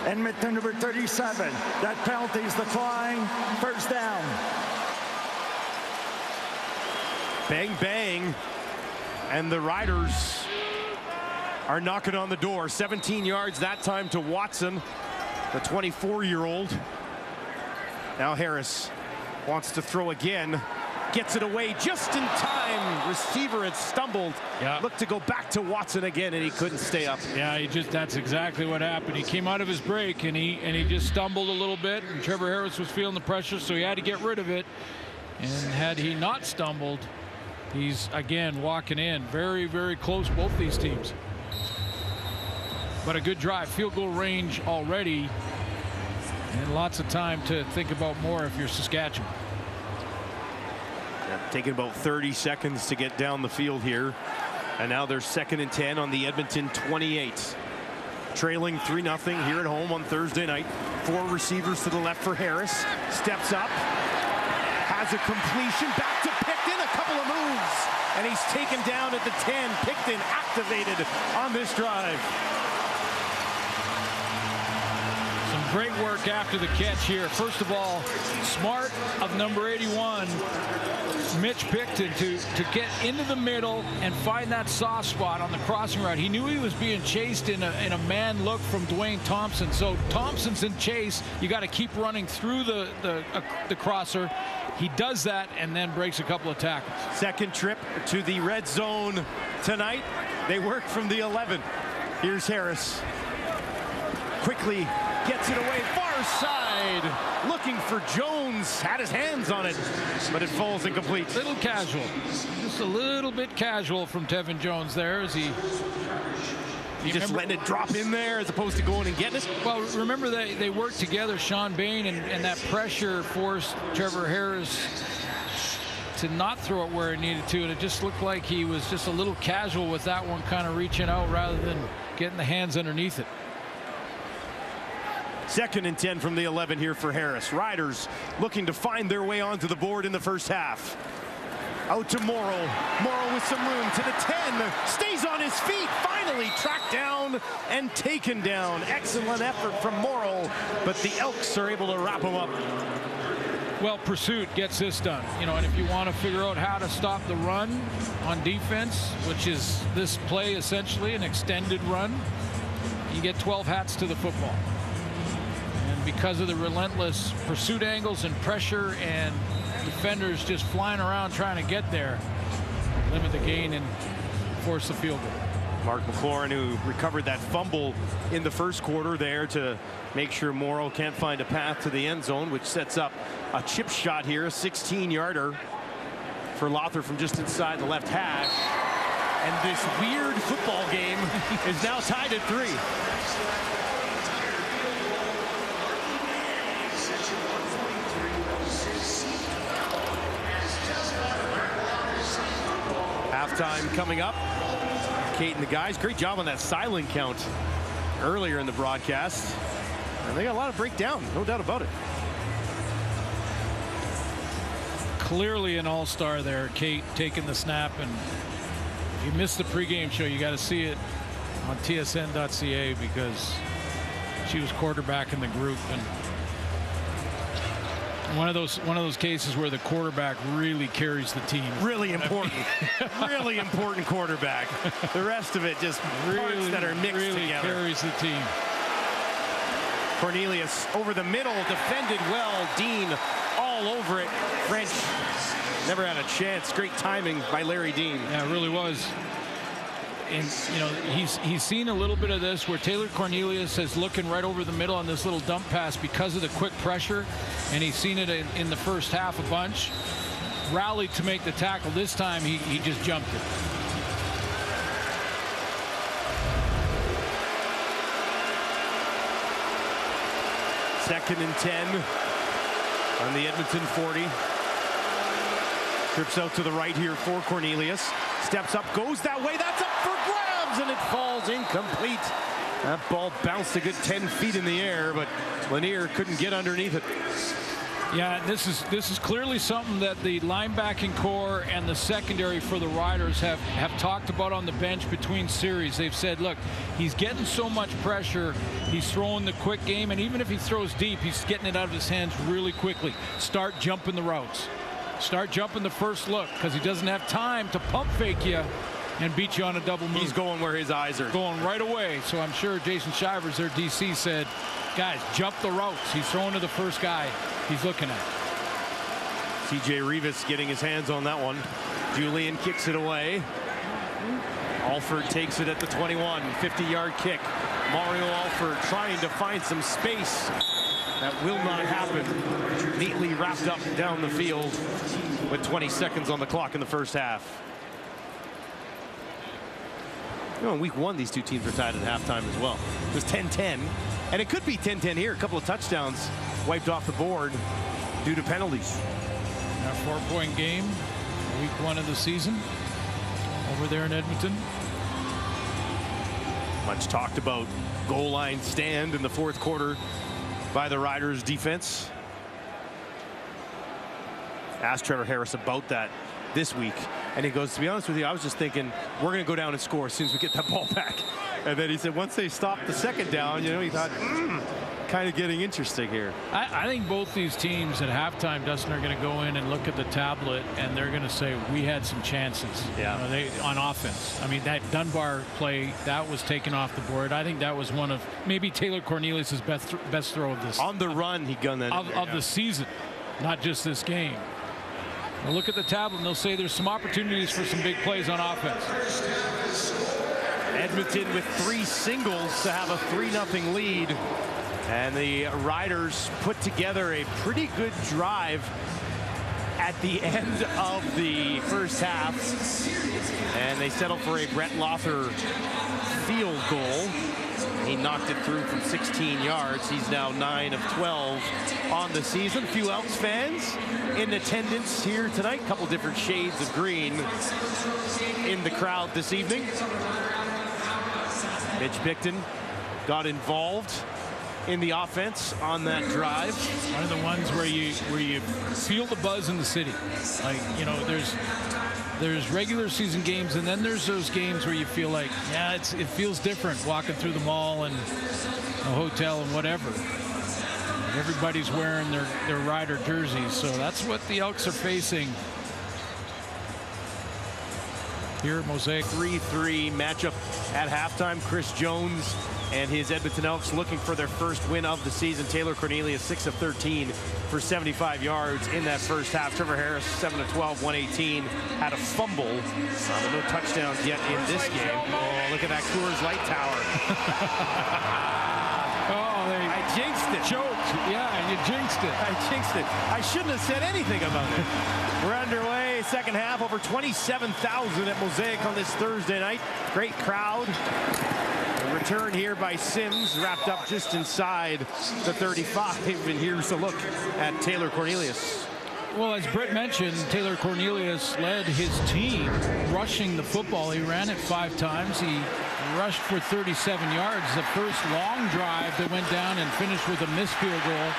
Edmonton number 37. That penalty's declined. First down. Bang, bang. And the Riders are knocking on the door. 17 yards that time to Watson, the 24-year-old. Now Harris wants to throw again. Gets it away just in time. Receiver had stumbled. Yeah. Looked to go back to Watson again, and he couldn't stay up. Yeah, that's exactly what happened. He came out of his break, and he just stumbled a little bit, and Trevor Harris was feeling the pressure, so he had to get rid of it. And had he not stumbled, he's again walking in. Very, very close, both these teams. But a good drive. Field goal range already. And lots of time to think about more if you're Saskatchewan. Yeah, taking about 30 seconds to get down the field here. And now they're 2nd and 10 on the Edmonton 28. Trailing 3-0 here at home on Thursday night. 4 receivers to the left for Harris. Steps up. Has a completion back to Picton. A couple of moves. And he's taken down at the 10. Picton activated on this drive. Some great work after the catch here. First of all, smart of number 81, Mitch Picton, to get into the middle and find that soft spot on the crossing route. He knew he was being chased in a man look from Dwayne Thompson. So Thompson's in chase. You got to keep running through the crosser. He does that and then breaks a couple of tackles. Second trip to the red zone tonight. They work from the 11. Here's Harris. Quickly gets it away, far side, looking for Jones, had his hands on it, but it falls incomplete. Little casual, just a little bit casual from Tevin Jones there as he just letting it drop in there as opposed to going and getting it. Well, remember they worked together, Sean Bain, and that pressure forced Trevor Harris to not throw it where he needed to, and it just looked like he was just a little casual with that one, kind of reaching out rather than getting the hands underneath it. 2nd and 10 from the 11 here for Harris. Riders looking to find their way onto the board in the first half. Out to Morrow. Morrow with some room to the 10. Stays on his feet. Finally tracked down and taken down. Excellent effort from Morrow, but the Elks are able to wrap him up. Well, pursuit gets this done. You know, and if you want to figure out how to stop the run on defense, which is this play essentially an extended run, you get 12 hats to the football. Because of the relentless pursuit angles and pressure and defenders just flying around trying to get there, limit the gain and force the field goal. Mark McLaurin, who recovered that fumble in the first quarter there to make sure Morrow can't find a path to the end zone, which sets up a chip shot here, a 16-yarder for Lothar from just inside the left hash. And this weird football game is now tied at 3. Halftime coming up. Kate and the guys, great job on that silent count earlier in the broadcast. And they got a lot of breakdown, no doubt about it. Clearly an all-star there, Kate taking the snap. And if you missed the pregame show, you got to see it on tsn.ca because she was quarterback in the group. And one of those cases where the quarterback really carries the team. Really important. Really important quarterback. The rest of it just parts that are mixed together. Carries the team. Cornelius over the middle, defended well. Dean all over it. French never had a chance. Great timing by Larry Dean. Yeah, it really was. And you know, he's seen a little bit of this where Taylor Cornelius is looking right over the middle on this little dump pass because of the quick pressure, and he's seen it in the first half a bunch. Rallied to make the tackle. This time he just jumped it. Second and 10 on the Edmonton 40. Trips out to the right here for Cornelius. Steps up, goes that way. That's up for grabs, and it falls incomplete. That ball bounced a good 10 feet in the air, but Lanier couldn't get underneath it. Yeah, this is clearly something that the linebacking core and the secondary for the Riders have talked about on the bench between series. They've said, look, he's getting so much pressure, he's throwing the quick game, and even if he throws deep, he's getting it out of his hands really quickly. Start jumping the routes. Start jumping the first look, because he doesn't have time to pump fake you and beat you on a double move. He's going where his eyes are. Going right away. So I'm sure Jason Shivers, their DC, said, guys, jump the routes. He's throwing to the first guy he's looking at. CJ Rivas getting his hands on that one. Julian kicks it away. Alford takes it at the 21. 50-yard kick. Mario Alford trying to find some space. That will not happen. Neatly wrapped up down the field with 20 seconds on the clock in the first half. You know, in week 1, these two teams were tied at halftime as well. It was 10-10, and it could be 10-10 here. A couple of touchdowns wiped off the board due to penalties. A 4-point game, week 1 of the season, over there in Edmonton. Much talked about goal line stand in the fourth quarter by the Riders defense. Asked Trevor Harris about that this week, and he goes, to be honest with you, I was just thinking we're going to go down and score as soon as we get that ball back. And then he said once they stopped the second down, you know, he thought kind of getting interesting here. I think both these teams at halftime, Dustin, are going to go in and look at the tablet, and they're going to say, we had some chances. Yeah. On offense. I mean, that Dunbar play, that was taken off the board. I think that was one of maybe Taylor Cornelius' best throw of this. On the run, he gunned that of the season, not just this game. They'll look at the tablet, and they'll say there's some opportunities for some big plays on offense. Edmonton with 3 singles to have a 3-0 lead. And the Riders put together a pretty good drive at the end of the first half. And they settled for a Brett Lother field goal. He knocked it through from 16 yards. He's now 9 of 12 on the season. A few Elks fans in attendance here tonight. A couple different shades of green in the crowd this evening. Mitch Bickton got involved in the offense on that drive. One of the ones where you feel the buzz in the city. Like, you know, there's regular season games, and then there's those games where you feel like, yeah, it feels different walking through the mall and a hotel and whatever. Everybody's wearing their Rider jerseys, so that's what the Elks are facing here at Mosaic. 3-3 matchup at halftime. Chris Jones and his Edmonton Elks looking for their first win of the season. Taylor Cornelius 6 of 13 for 75 yards in that first half. Trevor Harris 7 of 12, 118. Had a fumble. No touchdowns yet in this game. Oh, look at that Coors Light Tower. I jinxed it. Joked. Yeah, you jinxed it. I jinxed it. I shouldn't have said anything about it. We're underway. Second half. Over 27,000 at Mosaic on this Thursday night. Great crowd. A return here by Sims, wrapped up just inside the 35. And here's a look at Taylor Cornelius. Well, as Brett mentioned, Taylor Cornelius led his team rushing the football. He ran it 5 times. He rushed for 37 yards. The first long drive that went down and finished with a missed field goal.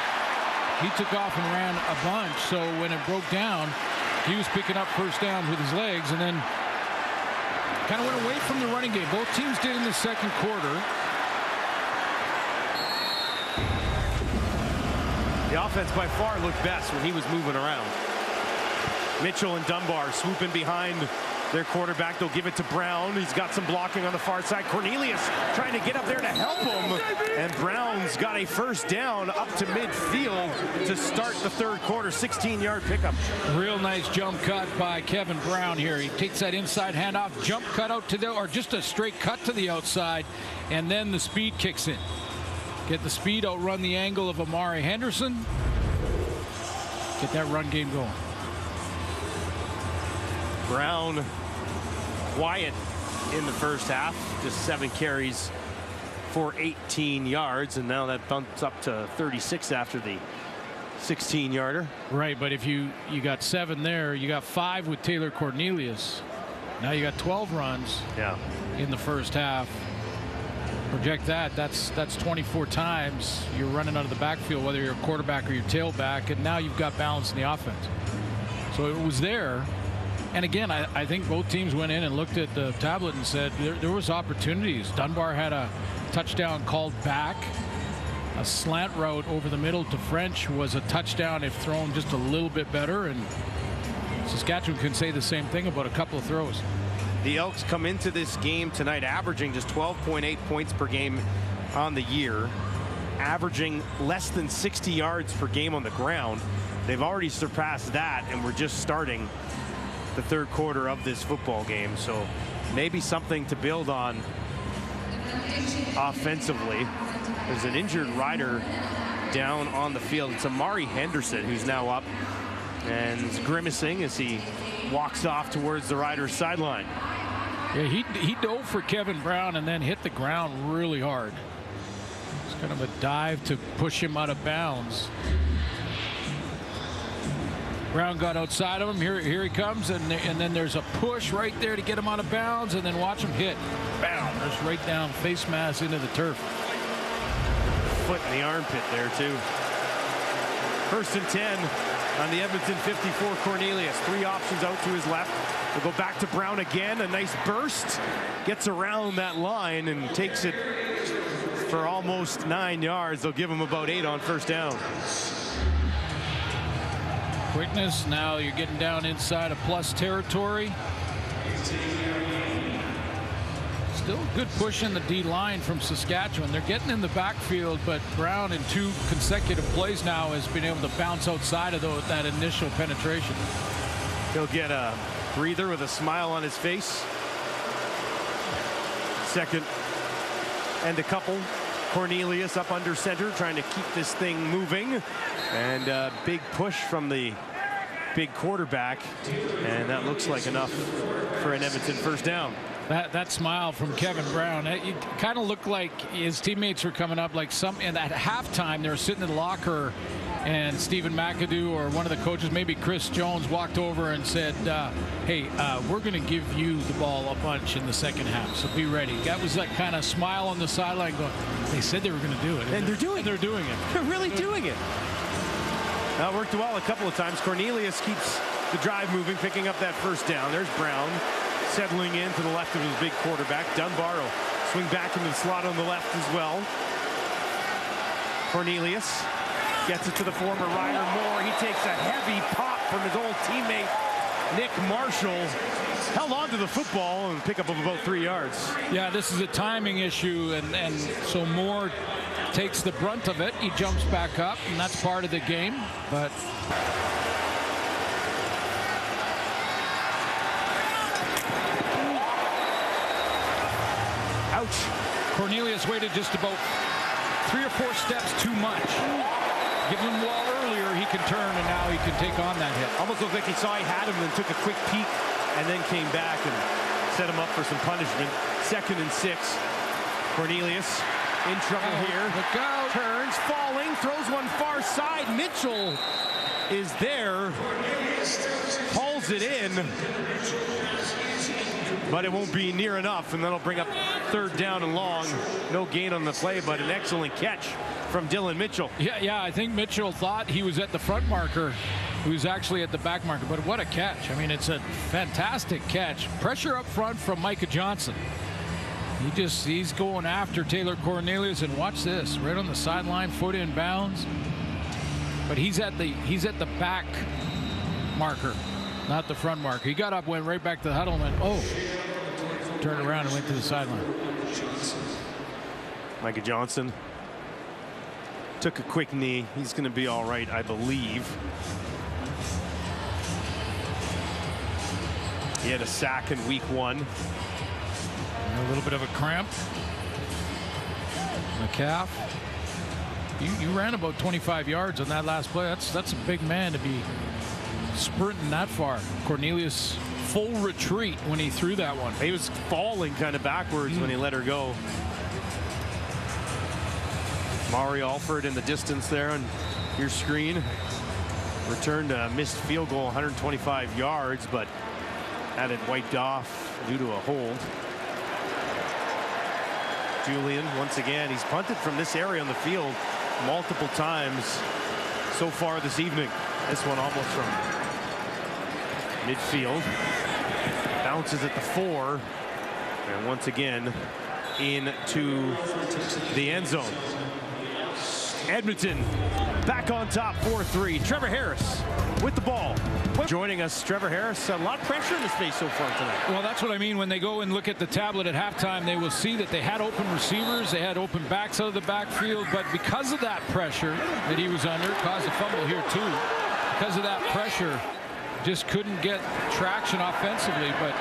He took off and ran a bunch. So when it broke down, he was picking up first downs with his legs, and then kind of went away from the running game. Both teams did in the second quarter. The offense by far looked best when he was moving around. Mitchell and Dunbar swooping behind their quarterback. They'll give it to Brown. He's got some blocking on the far side. Cornelius trying to get up there to help him. And Brown's got a first down up to midfield to start the third quarter. 16-yard pickup. Real nice jump cut by Kevin Brown here. He takes that inside handoff, jump cut out to or just a straight cut to the outside, and then the speed kicks in. Get the speed, outrun the angle of Amari Henderson. Get that run game going. Brown quiet in the first half, just 7 carries for 18 yards, and now that bumps up to 36 after the 16-yarder. Right, but if you got 7 there, you got 5 with Taylor Cornelius. Now you got 12 runs in the first half. Project that's 24 times you're running out of the backfield, whether you're a quarterback or your tailback, and now you've got balance in the offense. So it was there. And again, I think both teams went in and looked at the tablet and said there was opportunities. Dunbar had a touchdown called back. A slant route over the middle to French was a touchdown if thrown just a little bit better. And Saskatchewan can say the same thing about a couple of throws. The Elks come into this game tonight averaging just 12.8 points per game on the year, averaging less than 60 yards per game on the ground. They've already surpassed that, and we're just starting the third quarter of this football game. So maybe something to build on offensively. There's an injured Rider down on the field. It's Amari Henderson who's now up and is grimacing as he walks off towards the Riders sideline. Yeah, he dove for Kevin Brown and then hit the ground really hard. It's kind of a dive to push him out of bounds. Brown got outside of him. Here he comes, and then there's a push right there to get him out of bounds, and then watch him hit. Bam! Just right down, face mask into the turf. Foot in the armpit there too. First and 10 on the Edmonton 54. Cornelius, 3 options out to his left. We'll go back to Brown again. A nice burst, gets around that line and takes it for almost 9 yards. They'll give him about 8 on first down. Quickness. Now you're getting down inside of plus territory. Still a good push in the D line from Saskatchewan. They're getting in the backfield, but Brown in 2 consecutive plays now has been able to bounce outside of that initial penetration. He'll get a breather with a smile on his face. Second and a couple. Cornelius up under center, trying to keep this thing moving. And a big push from the big quarterback. And that looks like enough for an Edmonton first down. That smile from Kevin Brown, it kind of looked like his teammates were coming up like and at halftime they were sitting in the locker, and Stephen McAdoo or one of the coaches, maybe Chris Jones, walked over and said, hey, we're going to give you the ball a bunch in the second half, so be ready. That was that kind of smile on the sideline going, they said they were going to do it. And they're doing it. They're doing it. They're really doing it. That worked well a couple of times. Cornelius keeps the drive moving, picking up that first down. There's Brown settling in to the left of his big quarterback. Dunbar will swing back into the slot on the left as well. Cornelius gets it to the former Ryder Moore. He takes a heavy pop from his old teammate Nick Marshall. Held on to the football and pick up of about 3 yards. Yeah, this is a timing issue, and so Moore takes the brunt of it. He jumps back up, and that's part of the game. But ouch. Cornelius waited just about 3 or 4 steps too much. Give him the ball earlier, he can turn, and now he can take on that hit. Almost looked like he saw he had him and took a quick peek and then came back and set him up for some punishment. 2nd and 6. Cornelius in trouble here. Look out. Turns, falling, throws one far side. Mitchell is there. Hauls it in. But it won't be near enough, and that'll bring up 3rd down and long. No gain on the play, but an excellent catch from Dylan Mitchell. Yeah, I think Mitchell thought he was at the front marker. He was actually at the back marker, but what a catch. I mean, it's a fantastic catch. Pressure up front from Micah Johnson. He's going after Taylor Cornelius, and watch this, right on the sideline, foot in bounds. But he's at the back marker, not the front marker. He got up, went right back to the huddle, and went, oh, turned around and went to the sideline. Micah Johnson took a quick knee. He's going to be all right, I believe. He had a sack in week 1. A little bit of a cramp. The calf. You ran about 25 yards on that last play. That's a big man to be sprinting that far. Cornelius full retreat when he threw that one. He was falling kind of backwards when he let her go. Maury Alford in the distance there on your screen. Returned a missed field goal, 125 yards, but had it wiped off due to a hold. Julian, once again, he's punted from this area on the field multiple times so far this evening. This one almost from midfield. Bounces at the 4. And once again into the end zone. Edmonton back on top, 4-3. Trevor Harris with the ball. Joining us, Trevor Harris. A lot of pressure in his face so far tonight. Well, that's what I mean. When they go and look at the tablet at halftime, they will see that they had open receivers, they had open backs out of the backfield, but because of that pressure that he was under, caused a fumble here too. Because of that pressure, just couldn't get traction offensively, but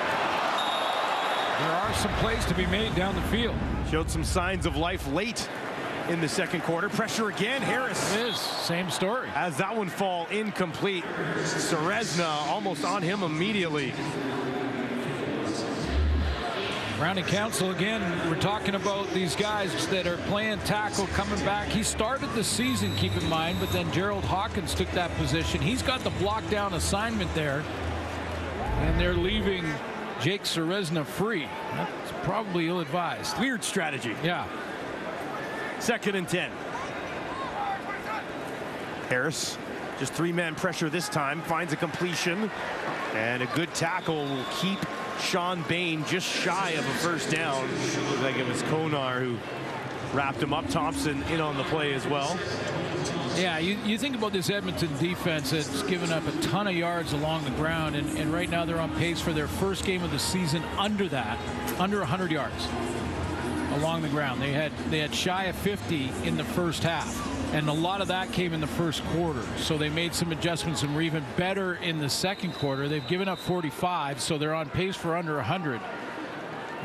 there are some plays to be made down the field. Showed some signs of life late in the second quarter. Pressure again. Harris. It is. Same story. As that one fall incomplete. Serezna almost on him immediately. Rounding Council again. We're talking about these guys that are playing tackle, coming back. He started the season, keep in mind, but then Gerald Hawkins took that position. He's got the block down assignment there, and they're leaving Jake Serezna free. That's probably ill-advised. Weird strategy. Yeah. 2nd and 10. Harris, just 3-man pressure this time, finds a completion, and a good tackle will keep Sean Bain just shy of a first down. Looked like it was Konar who wrapped him up. Thompson in on the play as well. Yeah, you think about this Edmonton defense that's given up a ton of yards along the ground, and right now they're on pace for their first game of the season under 100 yards along the ground. They had shy of 50 in the first half, and a lot of that came in the first quarter. So they made some adjustments and were even better in the second quarter. They've given up 45, so they're on pace for under 100.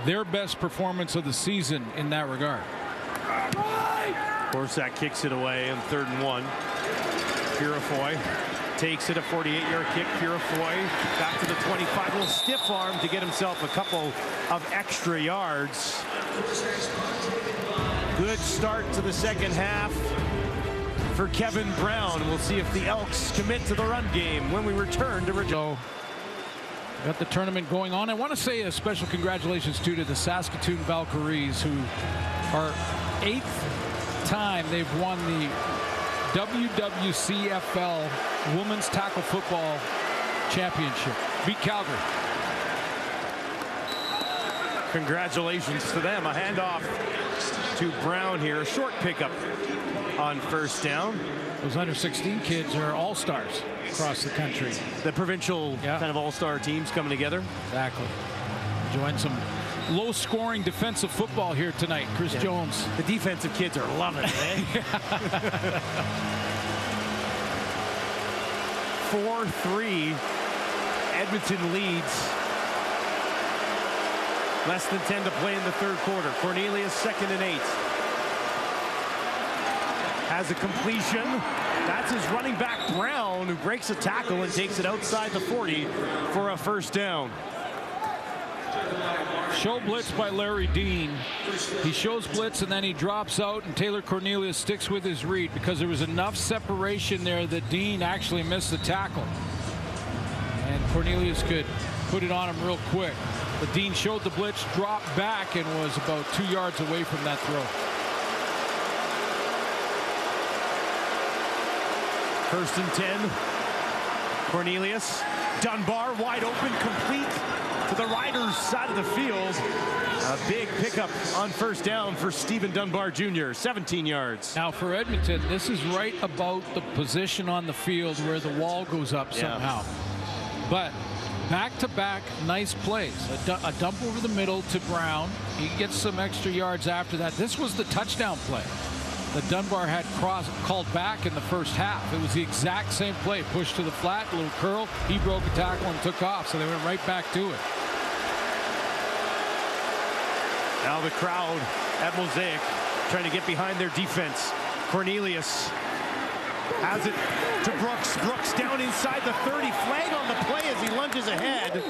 Their best performance of the season in that regard. Corsack kicks it away on 3rd and 1. Purifoy takes it, a 48-yard kick. Purifoy back to the 25. A little stiff arm to get himself a couple of extra yards. Good start to the second half for Kevin Brown. We'll see if the Elks commit to the run game when we return to So, got the tournament going on. I want to say a special congratulations to the Saskatchewan Valkyries, who are 8th time they've won the WWCFL Women's Tackle Football Championship. Beat Calgary. Congratulations to them. A handoff to Brown here. A short pickup on 1st down. Those under 16 kids are all-stars across the country. The provincial kind of all-star teams coming together. Exactly. Enjoying some low-scoring defensive football here tonight. Chris Jones. The defensive kids are loving it, eh? 4-3. Edmonton leads. Less than 10 to play in the 3rd quarter. Cornelius 2nd and 8. Has a completion. That's his running back Brown, who breaks a tackle and takes it outside the 40 for a 1st down. Show blitz by Larry Dean. He shows blitz and then he drops out, and Taylor Cornelius sticks with his read because there was enough separation there that Dean actually missed the tackle. And Cornelius could put it on him real quick. But Dean showed the blitz, dropped back, and was about 2 yards away from that throw. 1st and 10. Cornelius. Dunbar wide open, complete to the Riders' side of the field. A big pickup on 1st down for Stephen Dunbar Jr., 17 yards. Now for Edmonton, this is right about the position on the field where the wall goes up somehow. But back-to-back nice plays. A dump over the middle to Brown. He gets some extra yards after that. This was the touchdown play that Dunbar had called back in the first half. It was the exact same play. Push to the flat, a little curl. He broke a tackle and took off, so they went right back to it. Now the crowd at Mosaic trying to get behind their defense. Cornelius has it to Brooks. Brooks down inside the 30. Flag on the play as he lunges ahead.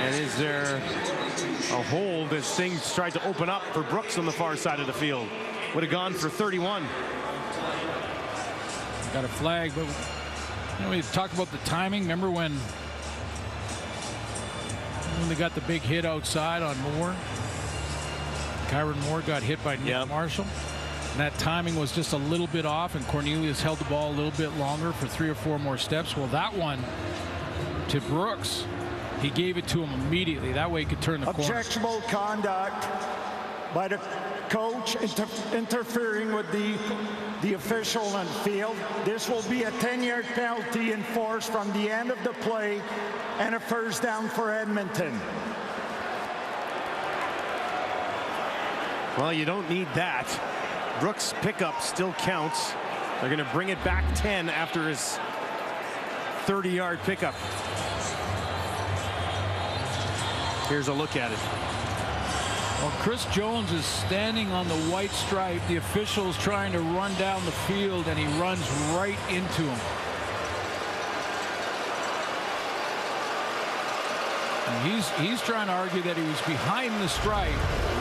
And is there a hold as things tried to open up for Brooks on the far side of the field? Would have gone for 31. Got a flag, but we talk about the timing. Remember when they got the big hit outside on Moore? Kyron Moore got hit by Nick Marshall. And that timing was just a little bit off, and Cornelius held the ball a little bit longer for 3 or 4 more steps. Well, that one to Brooks, he gave it to him immediately. That way he could turn the corner. Objectionable conduct by the coach interfering with the official on field. This will be a 10-yard penalty enforced from the end of the play and a 1st down for Edmonton. Well, you don't need that. Brooks' pickup still counts. They're going to bring it back 10 after his 30-yard pickup. Here's a look at it. Well, Chris Jones is standing on the white stripe. The official's trying to run down the field, and he runs right into him. And he's trying to argue that he was behind the stripe.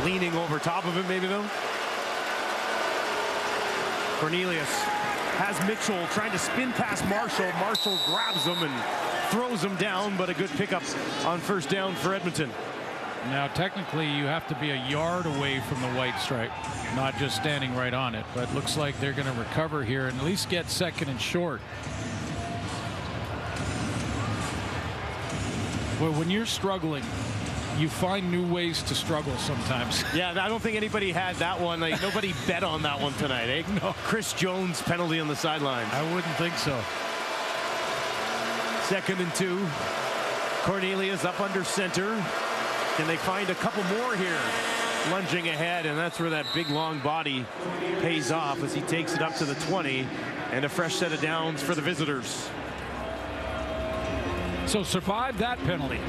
Leaning over top of him, maybe, though. Cornelius has Mitchell trying to spin past Marshall. Marshall grabs him and throws him down, but a good pickup on 1st down for Edmonton. Now, technically, you have to be a yard away from the white stripe, not just standing right on it. But it looks like they're going to recover here and at least get 2nd and short. Well, when you're struggling, you find new ways to struggle sometimes. Yeah, I don't think anybody had that one. Like, nobody bet on that one tonight, eh? No. Chris Jones penalty on the sideline. I wouldn't think so. 2nd and 2. Cornelius up under center. Can they find a couple more here? Lunging ahead, and that's where that big long body pays off as he takes it up to the 20, and a fresh set of downs for the visitors. So survive that penalty.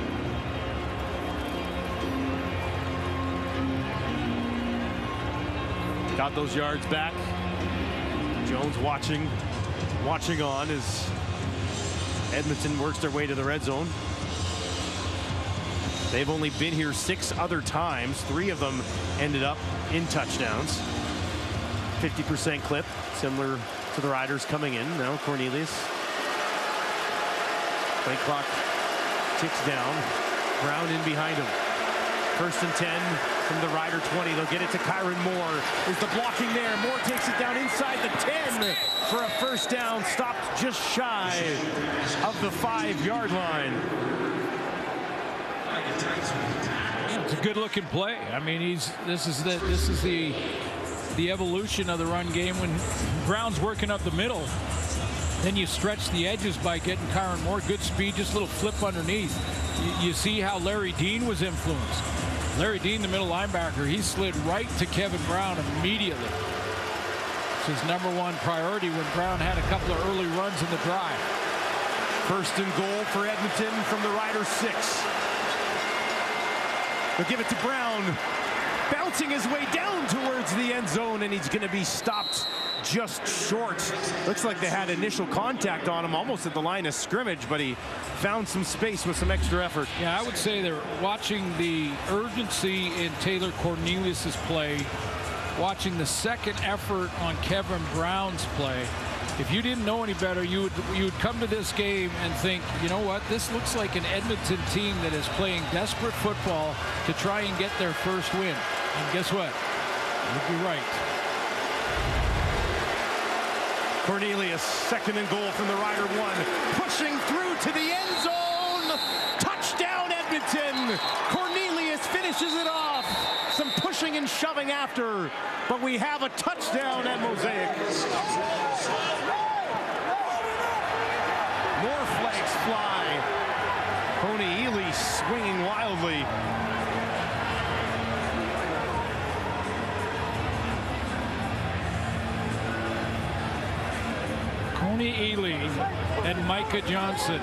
Got those yards back. Jones watching on as Edmonton works their way to the red zone. They've only been here 6 other times. 3 of them ended up in touchdowns. 50% clip, similar to the Riders coming in. Now Cornelius. Play clock ticks down. Brown in behind him. 1st and 10 from the Rider 20. They'll get it to Kyron Moore. Is the blocking there? Moore takes it down inside the 10 for a first down. Stopped just shy of the 5-yard line. It's a good-looking play. I mean, this is the evolution of the run game when Brown's working up the middle. Then you stretch the edges by getting Kyron Moore. Good speed, just a little flip underneath. You see how Larry Dean was influenced. Larry Dean, the middle linebacker, he slid right to Kevin Brown immediately. It's his #1 priority when Brown had a couple of early runs in the drive. 1st and goal for Edmonton from the Riders 6. They'll give it to Brown, bouncing his way down towards the end zone, and he's going to be stopped just short. Looks like they had initial contact on him almost at the line of scrimmage, but he found some space with some extra effort. Yeah, I would say they're watching the urgency in Taylor Cornelius's play, watching the second effort on Kevin Brown's play. If you didn't know any better, you would come to this game and think, you know what, this looks like an Edmonton team that is playing desperate football to try and get their first win. And guess what? You'd be right. Cornelius, 2nd and goal from the Rider 1, pushing through to the end zone. Touchdown, Edmonton. Cornelius finishes it off. Some pushing and shoving after, but we have a touchdown at Mosaic. More flags fly. Coney Ely swinging wildly. Coney Ely and Micah Johnson.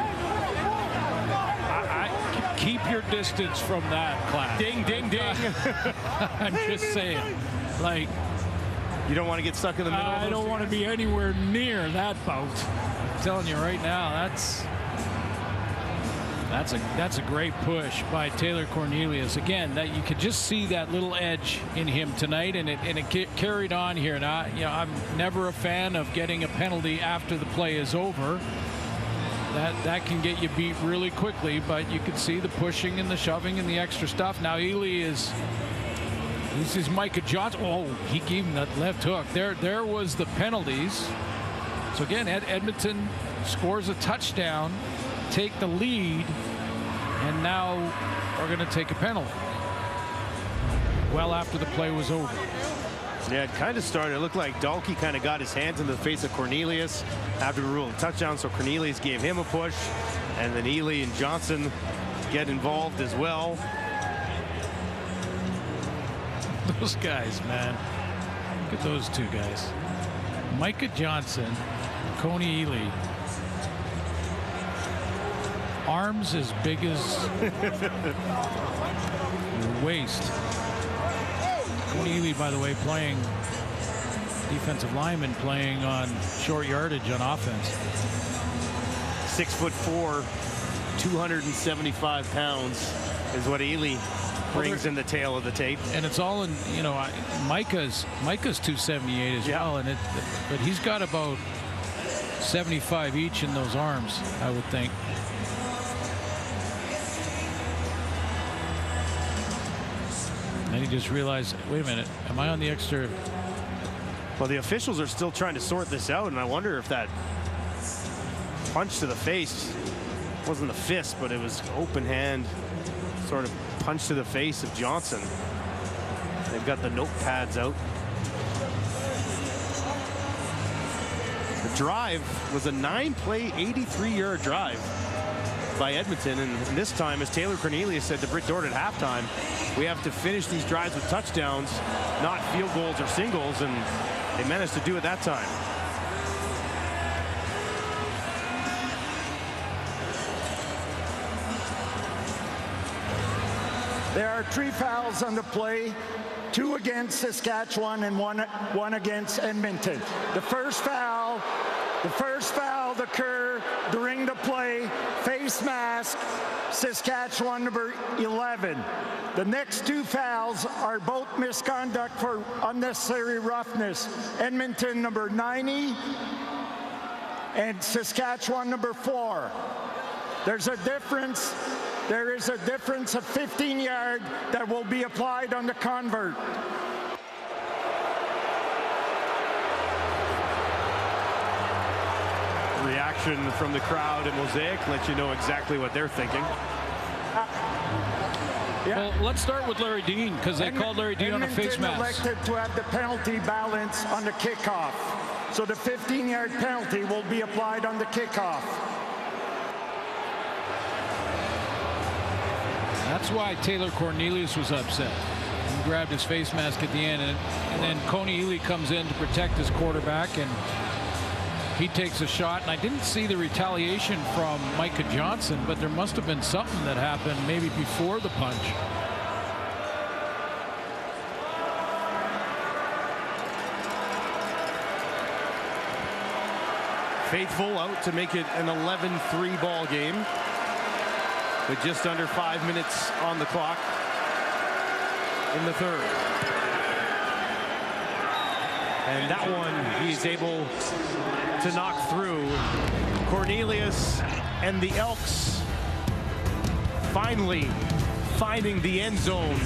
Keep your distance from that, class. Ding, ding, ding. I'm just saying, like, you don't want to get stuck in the middle. I don't want to be anywhere near that boat. I'm telling you right now, that's a great push by Taylor Cornelius. Again, that you could just see that little edge in him tonight, and it carried on here. Now, you know, I'm never a fan of getting a penalty after the play is over. That can get you beat really quickly, but you can see the pushing and the shoving and the extra stuff. Now Ely this is Micah Johnson. Oh, he gave him that left hook. There was the penalties. So again, Edmonton scores a touchdown, take the lead, and now we're going to take a penalty. Well after the play was over. Yeah, it kind of started. It looked like Dalkey kind of got his hands in the face of Cornelius after the rule of touchdown, so Cornelius gave him a push, and then Ely and Johnson get involved as well. Those guys, man. Look at those two guys. Micah Johnson, Coney Ely. Arms as big as your waist. Coney Ely, by the way, playing defensive lineman, playing on short yardage on offense. 6'4", 275 pounds is what Ely brings in the tail of the tape. And it's all in, you know, Micah's 278 as well, and but he's got about 75 each in those arms, I would think. And he just realized, wait a minute, am I on the extra? Well, the officials are still trying to sort this out, and I wonder if that punch to the face wasn't a fist, but it was open hand, sort of punch to the face of Johnson. They've got the notepads out. The drive was a 9-play, 83-yard drive by Edmonton, and this time, as Taylor Cornelius said to Britt Dort at halftime, we have to finish these drives with touchdowns, not field goals or singles, and they managed to do it that time. There are 3 fouls on the play, 2 against Saskatchewan and one against Edmonton. The first foul occurred during the play, face mask, Saskatchewan number 11. The next 2 fouls are both misconduct for unnecessary roughness. Edmonton number 90 and Saskatchewan number 4. There's a difference. There is a difference of 15 yards that will be applied on the convert. Reaction from the crowd at Mosaic lets you know exactly what they're thinking. Well, let's start with Larry Dean, because they called Larry Dean on a face mask. Elected to have the penalty balance on the kickoff. So the 15-yard penalty will be applied on the kickoff. That's why Taylor Cornelius was upset. He grabbed his face mask at the end, and then Coney Ely comes in to protect his quarterback, and he takes a shot. And I didn't see the retaliation from Micah Johnson, but there must have been something that happened maybe before the punch. Faithful out to make it an 11-3 ball game with just under 5 minutes on the clock in the third. And that one he's able to knock through. Cornelius and the Elks finally finding the end zone,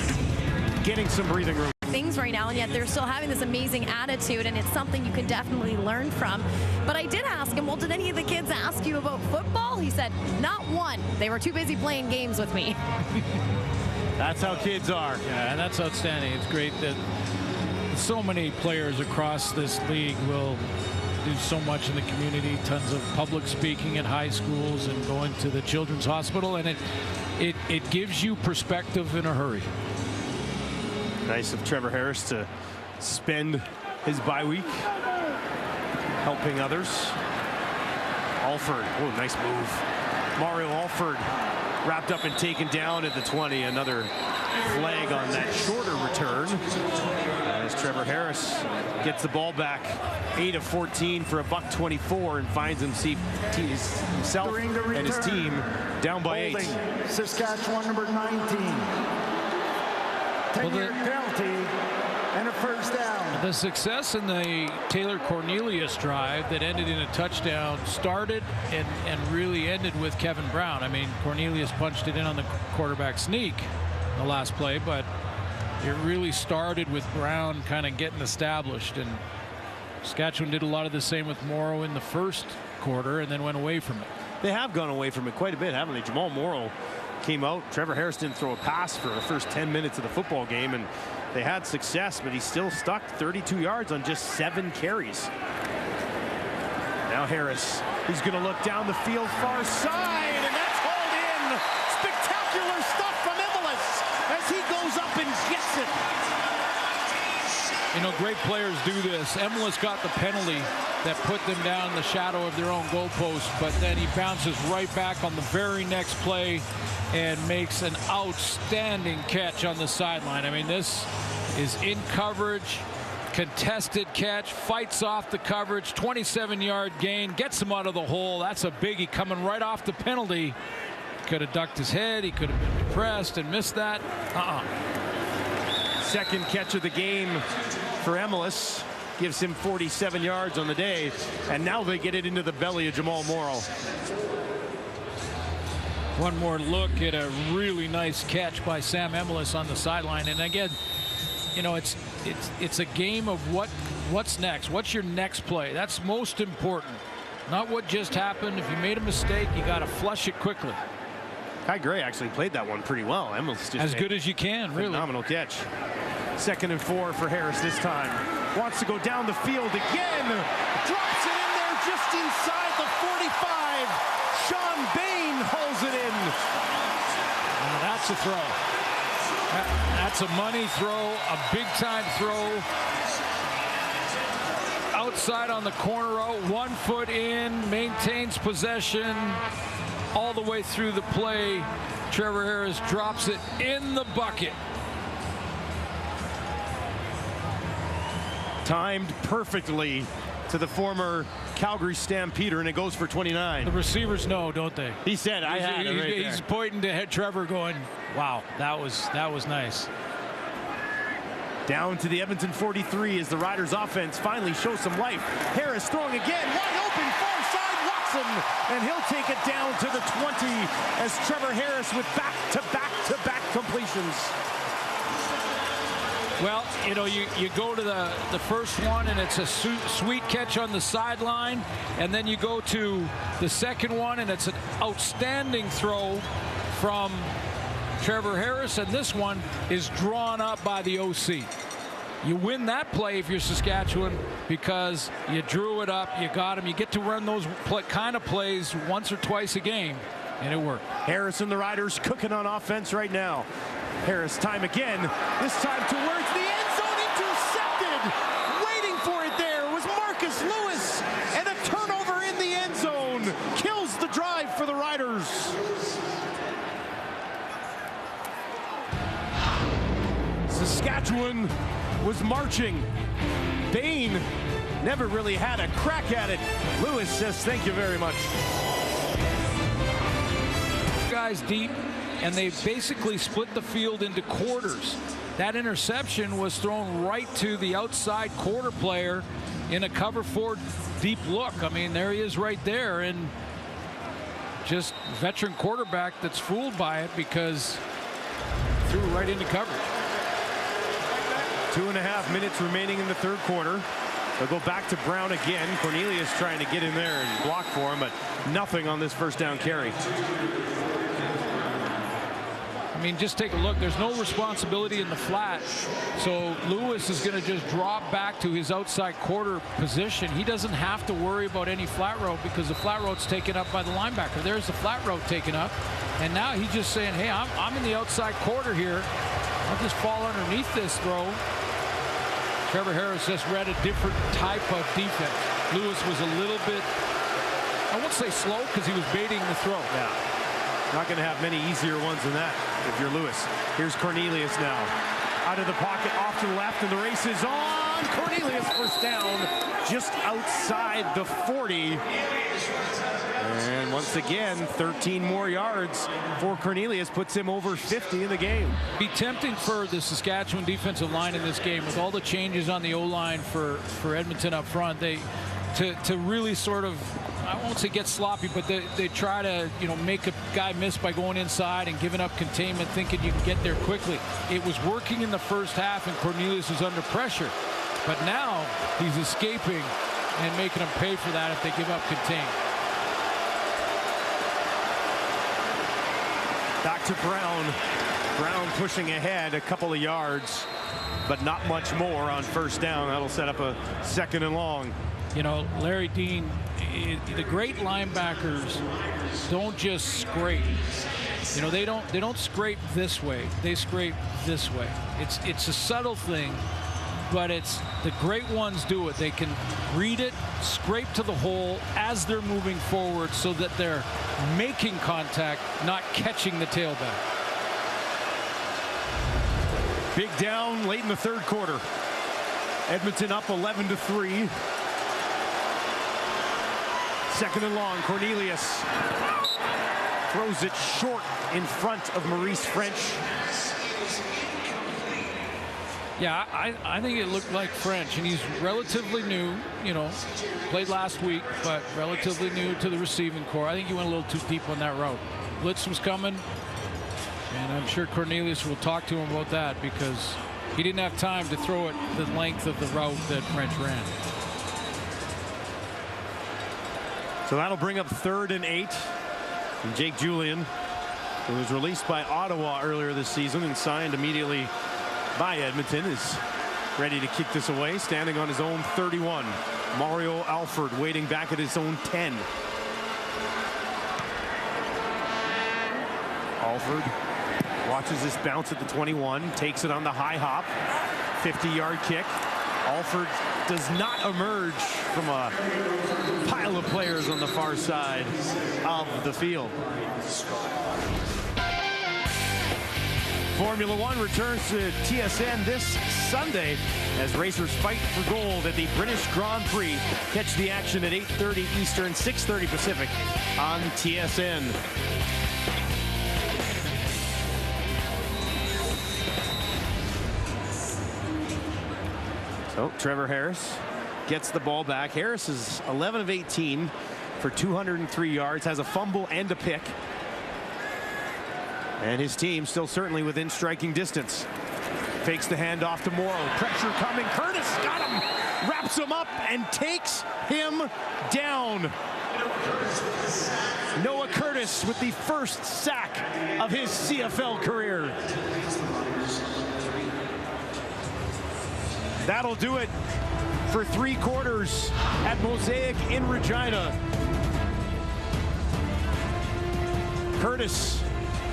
getting some breathing room. Things right now, and yet they're still having this amazing attitude, and it's something you can definitely learn from. But I did ask him, well, did any of the kids ask you about football? He said, not one. They were too busy playing games with me. That's how kids are. Yeah, and that's outstanding. It's great that so many players across this league will do so much in the community, tons of public speaking at high schools and going to the Children's Hospital, and it gives you perspective in a hurry. Nice of Trevor Harris to spend his bye week helping others. Alford, oh, nice move. Mario Alford wrapped up and taken down at the 20. Another flag on that shorter return as Trevor Harris gets the ball back. 8 of 14 for a $124 and finds himself and his team down by 8. Saskatchewan number 19. 10-yard penalty and a first down. The success in the Taylor Cornelius drive that ended in a touchdown started and really ended with Kevin Brown. I mean, Cornelius punched it in on the quarterback sneak the last play, but it really started with Brown kind of getting established, and Saskatchewan did a lot of the same with Morrow in the first quarter and then went away from it. They have gone away from it quite a bit, haven't they? Jamal Morrow came out. Trevor Harris didn't throw a pass for the first 10 minutes of the football game, and they had success, but he still stuck 32 yards on just 7 carries. Now Harris, he's going to look down the field far side, and that's hauled in. Spectacular stuff from Emelis as he goes up and gets it. You know, great players do this. Emelis got the penalty that put them down in the shadow of their own goalpost, but then he bounces right back on the very next play and makes an outstanding catch on the sideline. I mean, this is in coverage, contested catch, fights off the coverage, 27-yard gain, gets him out of the hole. That's a biggie coming right off the penalty. Could have ducked his head. He could have been depressed and missed that. Second catch of the game for Emelis. Gives him 47 yards on the day, and now they get it into the belly of Jamal Morrow. One more look at a really nice catch by Sam Emelis on the sideline. And again, you know, it's a game of what's next. What's your next play? That's most important. Not what just happened. If you made a mistake, you got to flush it quickly. Kai Gray actually played that one pretty well. Emil's just as good as you can, really. Phenomenal catch. 2nd and 4 for Harris this time. Wants to go down the field again. Drops it in there just inside the 45. Sean Bain hauls it in. Now that's a throw. That's a money throw, a big-time throw. Outside on the corner route, 1 foot in, maintains possession all the way through the play. Trevor Harris drops it in the bucket. Timed perfectly to the former Calgary Stampeder, and it goes for 29. The receivers know, don't they? He said, I had it right He's there. pointing to Trevor going, wow, that was nice. Down to the Edmonton 43 as the Riders offense finally shows some life. Harris throwing again, wide open, far side, Watson, and he'll take it down to the 20 as Trevor Harris with back-to-back completions. Well, you know, you go to the first one, and it's a sweet catch on the sideline, and then you go to the second one, and it's an outstanding throw from Trevor Harris, and this one is drawn up by the OC. You win that play if you're Saskatchewan because you drew it up, you got him. You get to run those kind of plays once or twice a game, and it worked. Harris and the Riders cooking on offense right now. Harris time again, this time towards the end zone, intercepted. Waiting for it there was Marcus Lewis, and a turnover in the end zone kills the drive for the Riders. Saskatchewan was marching. Bain never really had a crack at it. Lewis says thank you very much. Guys deep, and they basically split the field into quarters. That interception was thrown right to the outside quarter player in a cover 4 deep look. I mean, there he is right there, and just veteran quarterback that's fooled by it because threw right into coverage. 2.5 minutes remaining in the third quarter. They'll go back to Brown again. Cornelius trying to get in there and block for him, but nothing on this first down carry. I mean, just take a look. There's no responsibility in the flat. So Lewis is going to just drop back to his outside quarter position. He doesn't have to worry about any flat route because the flat route's taken up by the linebacker. There's the flat route taken up. And now he's just saying, hey, I'm in the outside quarter here. I'll just fall underneath this throw. Trevor Harris just read a different type of defense. Lewis was a little bit, I won't say slow because he was baiting the throw. Yeah. Not going to have many easier ones than that if you're Lewis. Here's Cornelius now. Out of the pocket, off to the left, and the race is on. Cornelius first down, just outside the 40. And once again, 13 more yards for Cornelius, puts him over 50 in the game. Be tempting for the Saskatchewan defensive line in this game with all the changes on the O-line for Edmonton up front. To really sort of, I won't say get sloppy, but they try to, you know, make a guy miss by going inside and giving up containment, thinking you can get there quickly. It was working in the first half, and Cornelius was under pressure. But now he's escaping and making them pay for that if they give up contain. Back to Brown. Brown pushing ahead a couple of yards, but not much more on first down. That'll set up a 2nd and long. You know, Larry Dean, the great linebackers don't just scrape. You know, they don't scrape this way. They scrape this way. It's a subtle thing, but it's the great ones do it. They can read it, scrape to the hole as they're moving forward so that they're making contact, not catching the tailback. Big down late in the third quarter. Edmonton up 11-3. 2nd and long. Cornelius throws it short in front of Maurice French. Yeah, I think it looked like French, and he's relatively new, you know, played last week, but relatively new to the receiving corps. I think he went a little too deep on that route. Blitz was coming, and I'm sure Cornelius will talk to him about that because he didn't have time to throw it the length of the route that French ran. So that'll bring up 3rd and 8. And Jake Julian who was released by Ottawa earlier this season and signed immediately by Edmonton, is ready to kick this away, standing on his own 31. Mario Alford waiting back at his own 10. Alford watches this bounce at the 21, takes it on the high hop, 50-yard kick. Alford does not emerge from a pile of players on the far side of the field. Formula One returns to TSN this Sunday as racers fight for gold at the British Grand Prix. Catch the action at 8:30 Eastern, 6:30 Pacific on TSN. So Trevor Harris gets the ball back. Harris is 11 of 18 for 203 yards, has a fumble and a pick. And his team still certainly within striking distance. Fakes the handoff to Morrow. Pressure coming. Curtis got him. Wraps him up and takes him down. Noah Curtis with the first sack of his CFL career. That'll do it for 3 quarters at Mosaic in Regina. Curtis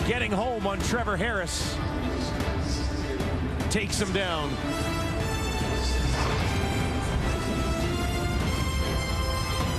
getting home on Trevor Harris. Takes him down.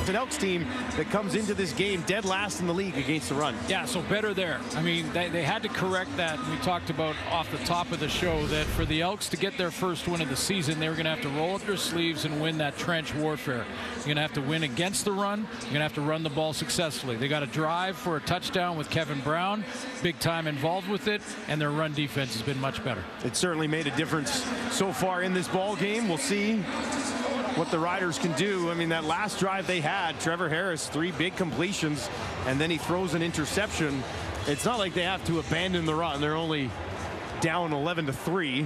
An Elks team that comes into this game dead last in the league against the run. Yeah, so better there. I mean, they had to correct that. We talked about off the top of the show that for the Elks to get their first win of the season, they were going to have to roll up their sleeves and win that trench warfare. You're going to have to win against the run. You're going to have to run the ball successfully. They got a drive for a touchdown with Kevin Brown, big time involved with it, and their run defense has been much better. It certainly made a difference so far in this ball game. We'll see what the Riders can do. I mean, that last drive they had, Trevor Harris, 3 big completions, and then he throws an interception. It's not like they have to abandon the run. They're only down 11-3,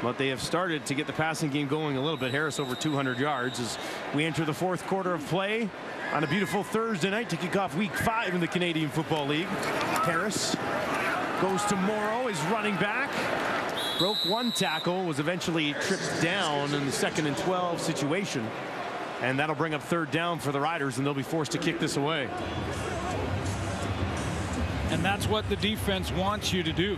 but they have started to get the passing game going a little bit. Harris over 200 yards as we enter the 4th quarter of play on a beautiful Thursday night to kick off week 5 in the Canadian Football League. Harris goes to Morrow, is running back. Broke 1 tackle, was eventually tripped down in the 2nd and 12 situation. And that'll bring up 3rd down for the Riders, and they'll be forced to kick this away. And that's what the defense wants you to do.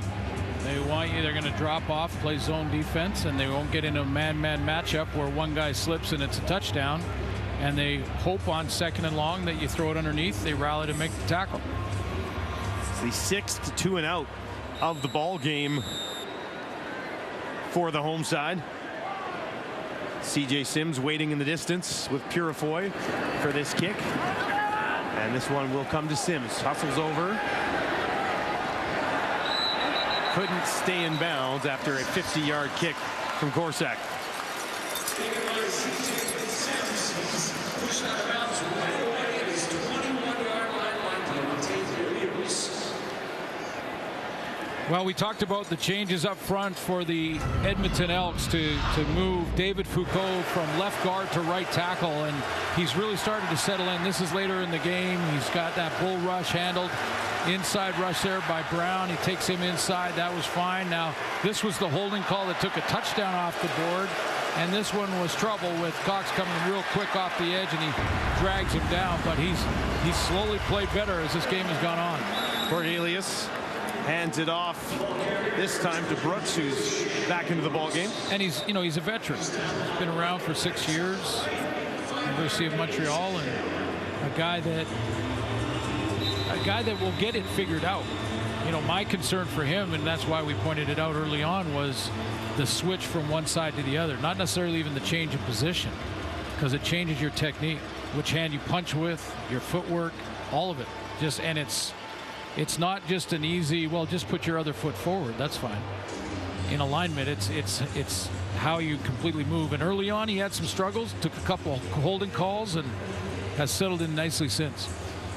They want you, they're going to drop off, play zone defense, and they won't get into a man-man matchup where one guy slips and it's a touchdown. And they hope on 2nd and long that you throw it underneath. They rally to make the tackle. It's the 6th 2 and out of the ball game for the home side. CJ Sims waiting in the distance with Purifoy for this kick. And this one will come to Sims. Hustles over. Couldn't stay in bounds after a 50-yard kick from Gorsak. Well, we talked about the changes up front for the Edmonton Elks to move David Foucault from left guard to right tackle, and he's really started to settle in. This is later in the game. He's got that bull rush handled. Inside rush there by Brown. He takes him inside. That was fine. Now, this was the holding call that took a touchdown off the board, and this one was trouble with Cox coming real quick off the edge, and he drags him down, but he's slowly played better as this game has gone on. Cornelius hands it off this time to Brooks, who's back into the ball game. And he's a veteran. He's been around for 6 years. University of Montreal, and a guy that will get it figured out. You know, my concern for him, and that's why we pointed it out early on, was the switch from one side to the other. Not necessarily even the change of position, because it changes your technique, which hand you punch with, your footwork, all of it. It's not just an easy, well, just put your other foot forward. That's fine. In alignment, it's how you completely move. And early on, he had some struggles, took a couple holding calls, and has settled in nicely since.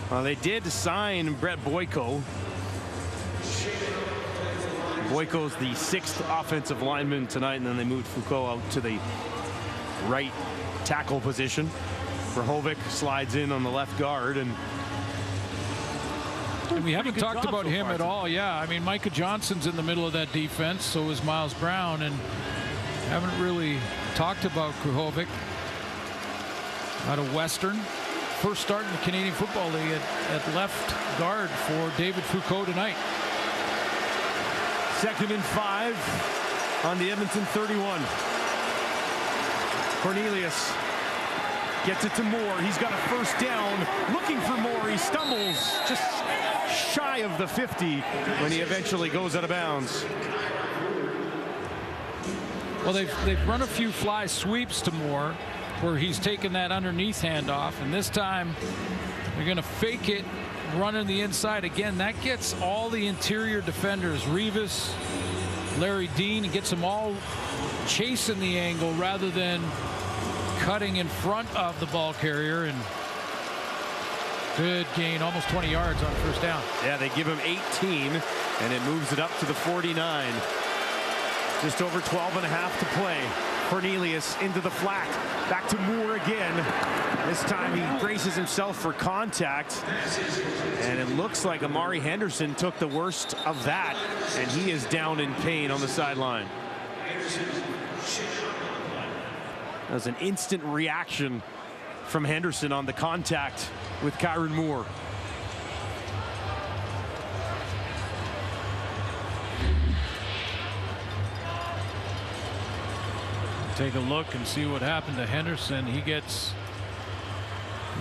Well, they did sign Brett Boyko. Boyko's the 6th offensive lineman tonight, and then they moved Foucault out to the right tackle position. Verhoevic slides in on the left guard, and And we haven't talked about him at all. Yeah, I mean, Micah Johnson's in the middle of that defense, so is Miles Brown, and haven't really talked about Kruhovic out of Western. First start in the Canadian Football League at left guard for David Foucault tonight. 2nd and 5 on the Edmonton 31. Cornelius gets it to Moore. He's got a first down. Looking for Moore. He stumbles just shy of the 50 when he eventually goes out of bounds. Well, they've run a few fly sweeps to Moore where he's taken that underneath handoff, and this time they're going to fake it, running the inside again. That gets all the interior defenders, Revis, Larry Dean, and gets them all chasing the angle rather than cutting in front of the ball carrier. And good gain, almost 20 yards on first down. Yeah, they give him 18, and it moves it up to the 49. Just over 12 and a half to play. Cornelius into the flat. Back to Moore again. This time he braces himself for contact. And it looks like Amari Henderson took the worst of that. And he is down in pain on the sideline. That was an instant reaction from Henderson on the contact with Kyron Moore. Take a look and see what happened to Henderson. He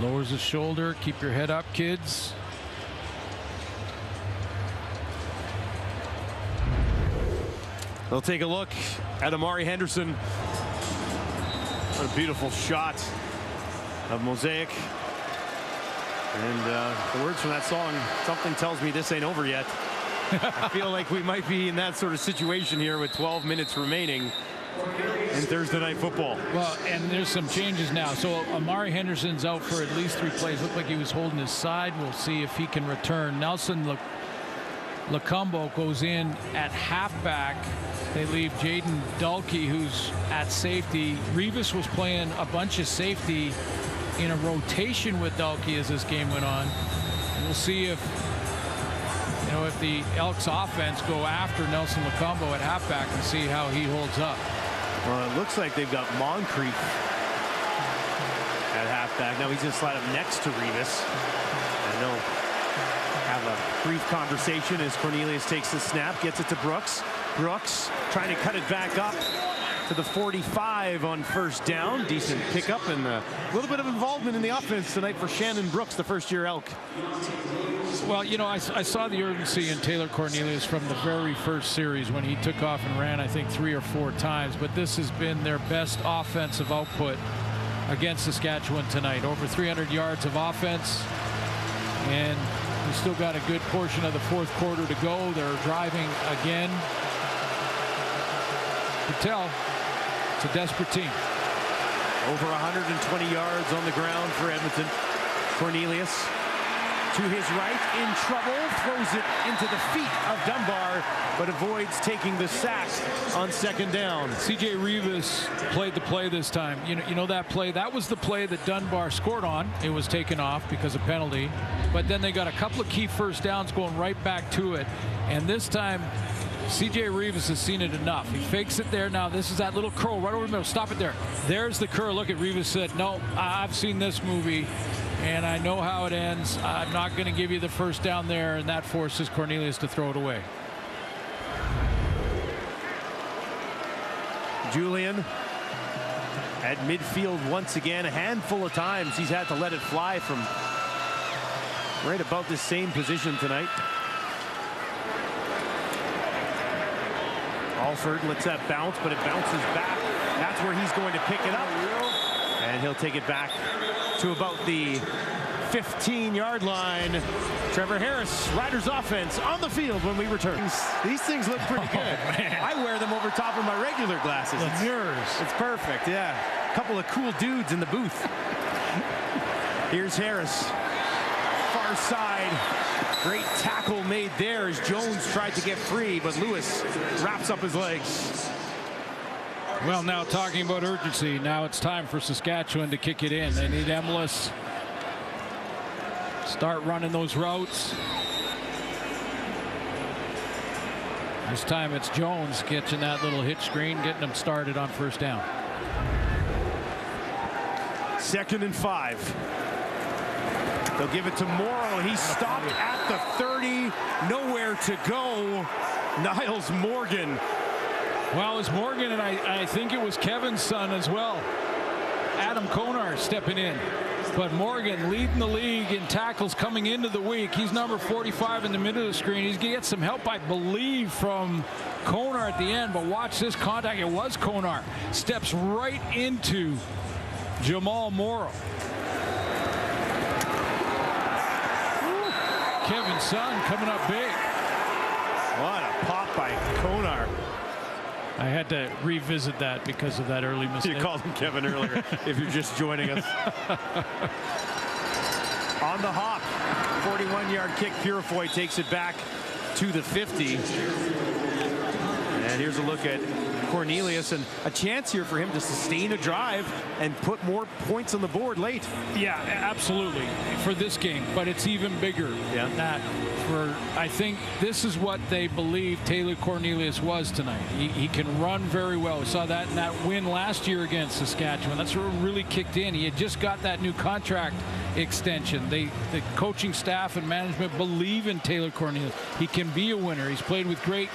lowers his shoulder. Keep your head up, kids. They'll take a look at Amari Henderson. What a beautiful shot of Mosaic. And the words from that song, something tells me this ain't over yet. I feel like we might be in that sort of situation here with 12 minutes remaining in Thursday Night Football. Well, and there's some changes now. So Amari Henderson's out for at least 3 plays. Looked like he was holding his side. We'll see if he can return. Nelson Lacombo goes in at halfback. They leave Jaden Dulkey, who's at safety. Revis was playing a bunch of safety in a rotation with Dulkey as this game went on. And we'll see if the Elks offense go after Nelson Lacombo at halfback and see how he holds up. Well, it looks like they've got Moncrief at halfback. Now he's going to slide up next to Revis. And they'll have a brief conversation as Cornelius takes the snap, gets it to Brooks. Brooks trying to cut it back up to the 45 on first down. Decent pickup and a little bit of involvement in the offense tonight for Shannon Brooks, the first-year Elk. Well, I saw the urgency in Taylor Cornelius from the very first series when he took off and ran, I think, 3 or 4 times. But this has been their best offensive output against Saskatchewan tonight. Over 300 yards of offense. And we still got a good portion of the fourth quarter to go. They're driving again. You can tell it's a desperate team. Over 120 yards on the ground for Edmonton. Cornelius to his right, in trouble, throws it into the feet of Dunbar, but avoids taking the sack on second down. CJ Revis played the play this time. You know that play? That was the play that Dunbar scored on. It was taken off because of penalty, but then they got a couple of key first downs going right back to it, and this time CJ Revis has seen it enough. He fakes it there. Now this is that little curl right over the middle. Stop it there. There's the curl. Look at Revis said, no, I've seen this movie and I know how it ends. I'm not going to give you the first down there, and that forces Cornelius to throw it away. Julian at midfield once again. A handful of times he's had to let it fly from right about this same position tonight. Alford lets that bounce, but it bounces back. That's where he's going to pick it up. And he'll take it back to about the 15-yard line. Trevor Harris, Riders offense on the field when we return. These things look pretty good. Man. I wear them over top of my regular glasses. The mirrors. It's perfect, yeah. A couple of cool dudes in the booth. Here's Harris. Far side. Great tackle made there as Jones tried to get free, but Lewis wraps up his legs. Well, now talking about urgency, now it's time for Saskatchewan to kick it in. They need Emlis. Start running those routes. This time it's Jones catching that little hitch screen, getting them started on first down. 2nd and 5. They'll give it to Morrow. He stopped at the 30. Nowhere to go. Niles Morgan. Well, it's Morgan, and I think it was Kevin's son as well. Adam Konar stepping in. But Morgan leading the league in tackles coming into the week. He's number 45 in the middle of the screen. He's going to get some help, I believe, from Konar at the end. But watch this contact. It was Konar. Steps right into Jamal Morrow. Kevin's son coming up big. What a pop by Konar. I had to revisit that because of that early mistake. You called him Kevin earlier, if you're just joining us. On the hop, 41-yard kick. Purifoy takes it back to the 50. And here's a look at Cornelius, and a chance here for him to sustain a drive and put more points on the board late. Yeah, absolutely, for this game, but it's even bigger than that. I think this is what they believe Taylor Cornelius was tonight. He can run very well. We saw that in that win last year against Saskatchewan. That's what really kicked in. He had just got that new contract extension. The coaching staff and management believe in Taylor Cornelius. He can be a winner. He's played with great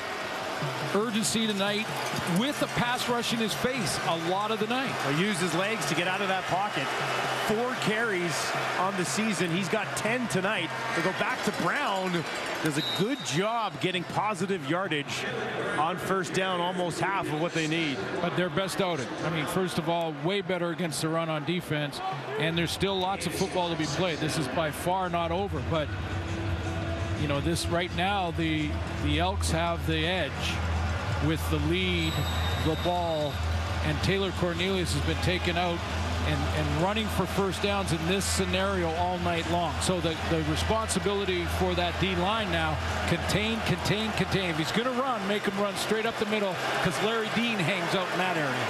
urgency tonight with a pass rush in his face a lot of the night. He'll use his legs to get out of that pocket. 4 carries on the season. He's got 10 tonight. They go back to Brown. Does a good job getting positive yardage on first down, almost half of what they need. But their best outing. I mean, first of all, way better against the run on defense, and there's still lots of football to be played. This is by far not over, but you know, this right now, the Elks have the edge with the lead, the ball, and Taylor Cornelius has been taken out and running for first downs in this scenario all night long. So the responsibility for that D-line now, contain. If he's going to run, make him run straight up the middle, because Larry Dean hangs out in that area.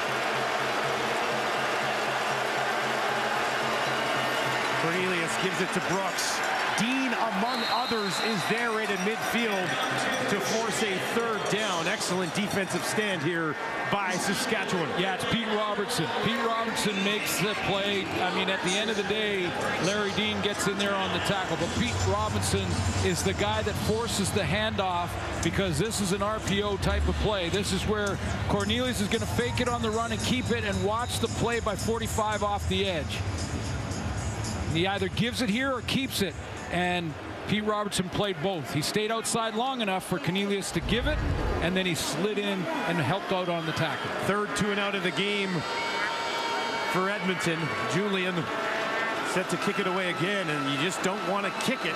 Cornelius gives it to Brooks. Dean, among others, is there right in midfield to force a 3rd down. Excellent defensive stand here by Saskatchewan. Yeah, it's Pete Robertson. Pete Robertson makes the play. I mean, at the end of the day, Larry Dean gets in there on the tackle. But Pete Robinson is the guy that forces the handoff, because this is an RPO type of play. This is where Cornelius is going to fake it on the run and keep it and watch the play by 45 off the edge. He either gives it here or keeps it. And Pete Robertson played both. He stayed outside long enough for Cornelius to give it, and then he slid in and helped out on the tackle. 3rd 2 and out of the game for Edmonton. Julian set to kick it away again, and you just don't want to kick it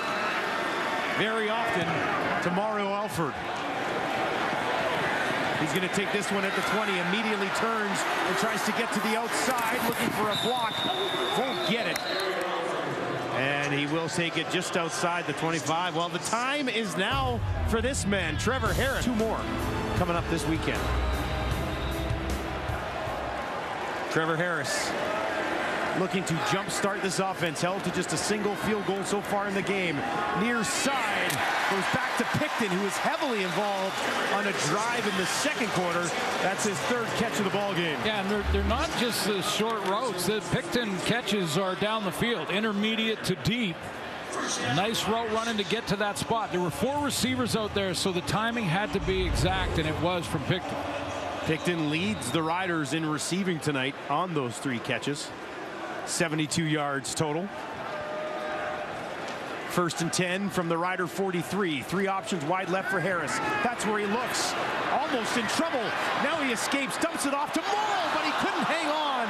very often to Mario Alford. He's going to take this one at the 20, immediately turns and tries to get to the outside, looking for a block. Won't get it. And he will take it just outside the 25. Well, the time is now for this man, Trevor Harris. 2 more coming up this weekend. Trevor Harris looking to jumpstart this offense. Held to just a single field goal so far in the game. Near side goes back to Picton, who is heavily involved on a drive in the 2nd quarter. That's his 3rd catch of the ball game. Yeah, and they're not just the short routes. The Picton catches are down the field, intermediate to deep. Nice route running to get to that spot. There were 4 receivers out there, so the timing had to be exact, and it was from Picton. Picton leads the Riders in receiving tonight on those 3 catches. 72 yards total. 1st and 10 from the Rider 43. 3 options wide left for Harris. That's where he looks. Almost in trouble. Now he escapes, dumps it off to Morrow, but he couldn't hang on.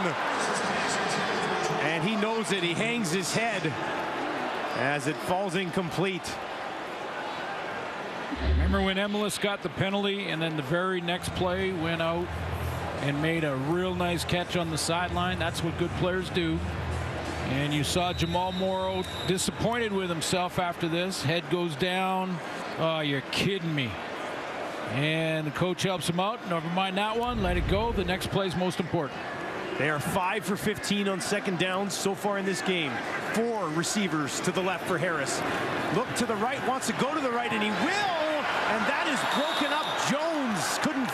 And he knows it. He hangs his head as it falls incomplete. Remember when Emilus got the penalty, and then the very next play went out and made a real nice catch on the sideline? That's what good players do. And you saw Jamal Morrow disappointed with himself after this. Head goes down. Oh, you're kidding me. And the coach helps him out. Never mind that one. Let it go. The next play is most important. They are 5 for 15 on 2nd downs so far in this game. 4 receivers to the left for Harris. Look to the right, wants to go to the right, and he will. And that is broken up. Jones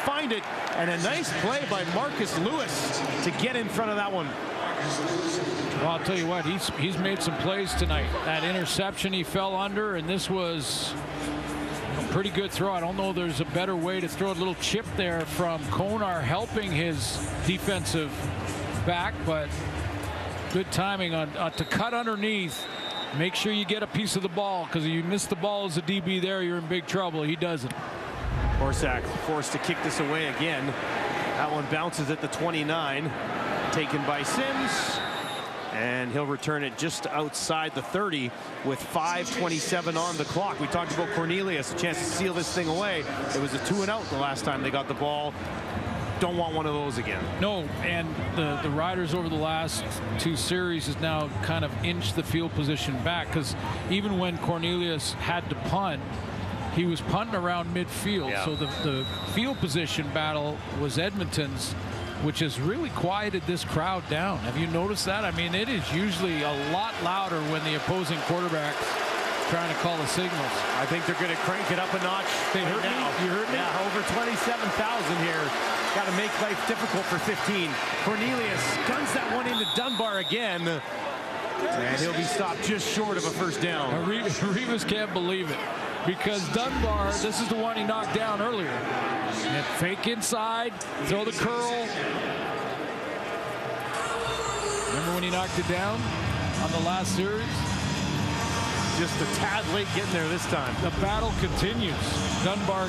find it, and a nice play by Marcus Lewis to get in front of that one. Well, I'll tell you what, he's made some plays tonight. That interception he fell under, and this was a pretty good throw. I don't know there's a better way to throw a little chip there from Konar helping his defensive back, but good timing on to cut underneath. Make sure you get a piece of the ball, because if you miss the ball as a DB there, you're in big trouble. He doesn't. Horsack forced to kick this away again. That one bounces at the 29, taken by Sims, and he'll return it just outside the 30 with 5:27 on the clock. We talked about Cornelius, a chance to seal this thing away. It was a 2-and-out the last time they got the ball. Don't want one of those again. No, and the Riders over the last 2 series has now kind of inched the field position back, because even when Cornelius had to punt, he was punting around midfield. Yeah. So the field position battle was Edmonton's, which has really quieted this crowd down. Have you noticed that? I mean, it is usually a lot louder when the opposing quarterback's trying to call the signals. I think they're going to crank it up a notch. They heard me? You heard me? Yeah, over 27,000 here. Got to make life difficult for 15. Cornelius guns that one into Dunbar again. And he'll be stopped just short of a first down. Rivas can't believe it, because Dunbar, this is the one he knocked down earlier. And fake inside, throw the curl. Remember when he knocked it down on the last series? Just a tad late getting there this time. The battle continues. Dunbar,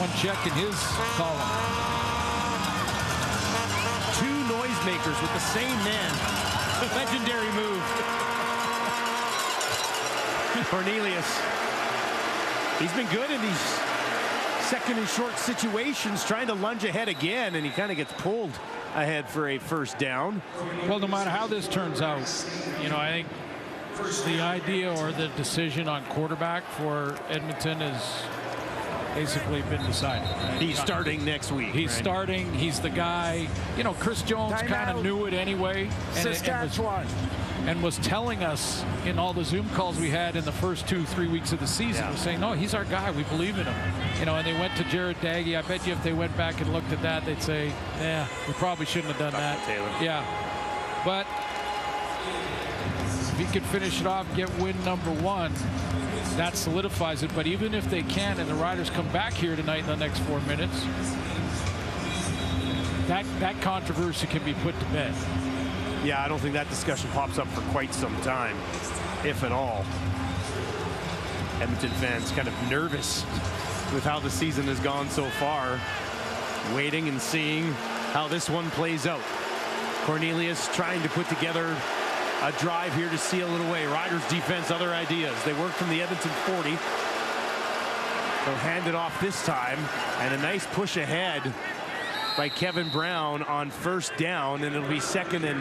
one check in his column. 2 noisemakers with the same man. Legendary move. Cornelius. He's been good in these second and short situations, trying to lunge ahead again, and he kind of gets pulled ahead for a first down. Well, no matter how this turns out, you know, I think the idea or the decision on quarterback for Edmonton has basically been decided. He's starting next week. He's starting. He's the guy. You know, Chris Jones kind of knew it anyway. Saskatchewan. And was telling us in all the Zoom calls we had in the first 2-3 weeks of the season, was saying, no, he's our guy. We believe in him. You know, and they went to Jared Daggy. I bet you if they went back and looked at that, they'd say, yeah, we probably shouldn't have done that. Taylor. Yeah. But if he could finish it off, get win number 1, that solidifies it. But even if they can, and the Riders come back here tonight in the next 4 minutes, that controversy can be put to bed. Yeah, I don't think that discussion pops up for quite some time, if at all. Edmonton fans kind of nervous with how the season has gone so far, waiting and seeing how this one plays out. Cornelius trying to put together a drive here to seal it away. Riders defense, other ideas. They work from the Edmonton 40. They'll hand it off this time, and a nice push ahead by Kevin Brown on first down, and it'll be second and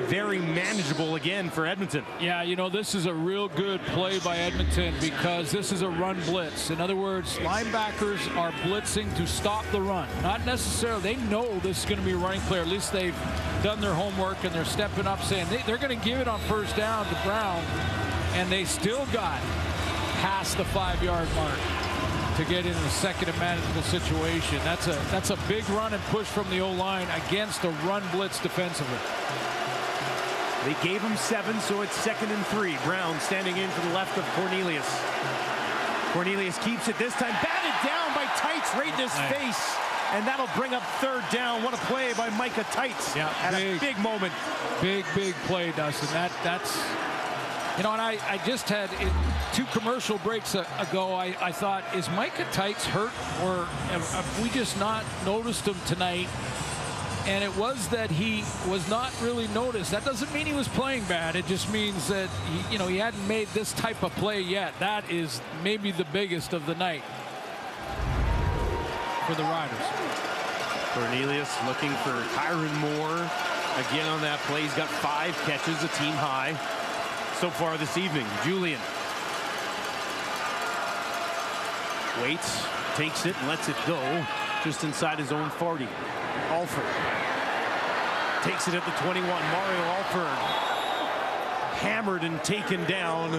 very manageable again for Edmonton. Yeah, you know, this is a real good play by Edmonton, because this is a run blitz. In other words, linebackers are blitzing to stop the run. Not necessarily, they know this is going to be a running play, or at least they've done their homework and they're stepping up saying they're going to give it on first down to Brown, and they still got past the 5-yard mark to get into the second and manageable situation. That's a big run and push from the O-line against a run blitz defensively. They gave him 7, so it's second and 3. Brown standing in to the left of Cornelius. Cornelius keeps it this time, batted down by Tights right in his face, and that'll bring up third down. What a play by Micah Tights at a big moment. Big play, Dustin. That's you know, and I just had 2 commercial breaks ago. I thought, is Micah Tights hurt, or have we just not noticed him tonight? And it was that he was not really noticed. That doesn't mean he was playing bad. It just means that he hadn't made this type of play yet. That is maybe the biggest of the night for the Riders. Cornelius looking for Kyron Moore again on that play. He's got 5 catches, a team high so far this evening. Julian waits, takes it, and lets it go just inside his own 40. Alford takes it at the 21. Mario Alford hammered and taken down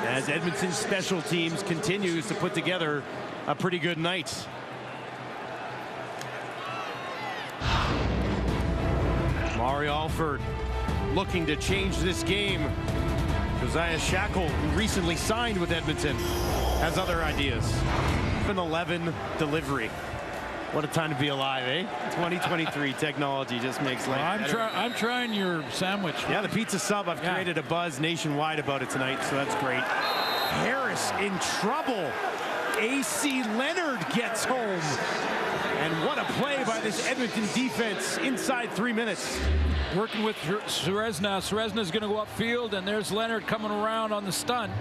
as Edmonton's special teams continues to put together a pretty good night. Ari Alford looking to change this game. Josiah Shackle, who recently signed with Edmonton, has other ideas. An 11 delivery. What a time to be alive, eh? 2023 technology just makes life better. I'm trying your sandwich. Yeah, the pizza sub. I've created a buzz nationwide about it tonight, so that's great. Harris in trouble. AC Leonard gets home. And what a play by this Edmonton defense inside 3 minutes. Working with Serezna. Serezna's going to go upfield, and there's Leonard coming around on the stunt.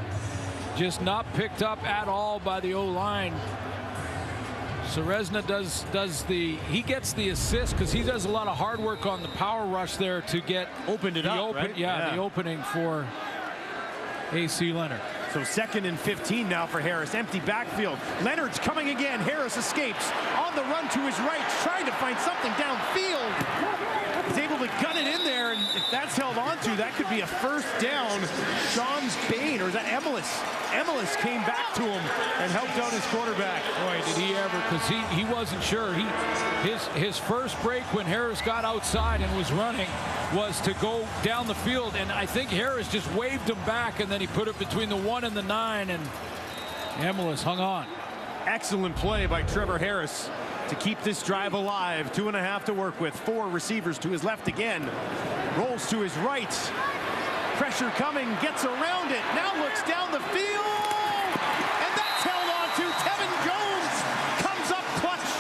Just not picked up at all by the O-line. Serezna he gets the assist because he does a lot of hard work on the power rush there to get the opening for AC Leonard. So 2nd and 15 now for Harris. Empty backfield. Leonard's coming again. Harris escapes on the run to his right, trying to find something downfield. He's able to gun it in there, and if that's held onto, that could be a first down. Sean Bain, or is that Emelis? Emelis came back to him and helped out his quarterback. Boy, did he ever, because he wasn't sure. His first break when Harris got outside and was running was to go down the field, and I think Harris just waved him back, and then he put it between the 1 and the 9, and Emelis hung on. Excellent play by Trevor Harris to keep this drive alive. 2.5 to work with. 4 receivers to his left again. Rolls to his right. Pressure coming, gets around it, now looks down the field, and that's held on to. Tevin Jones comes up clutch.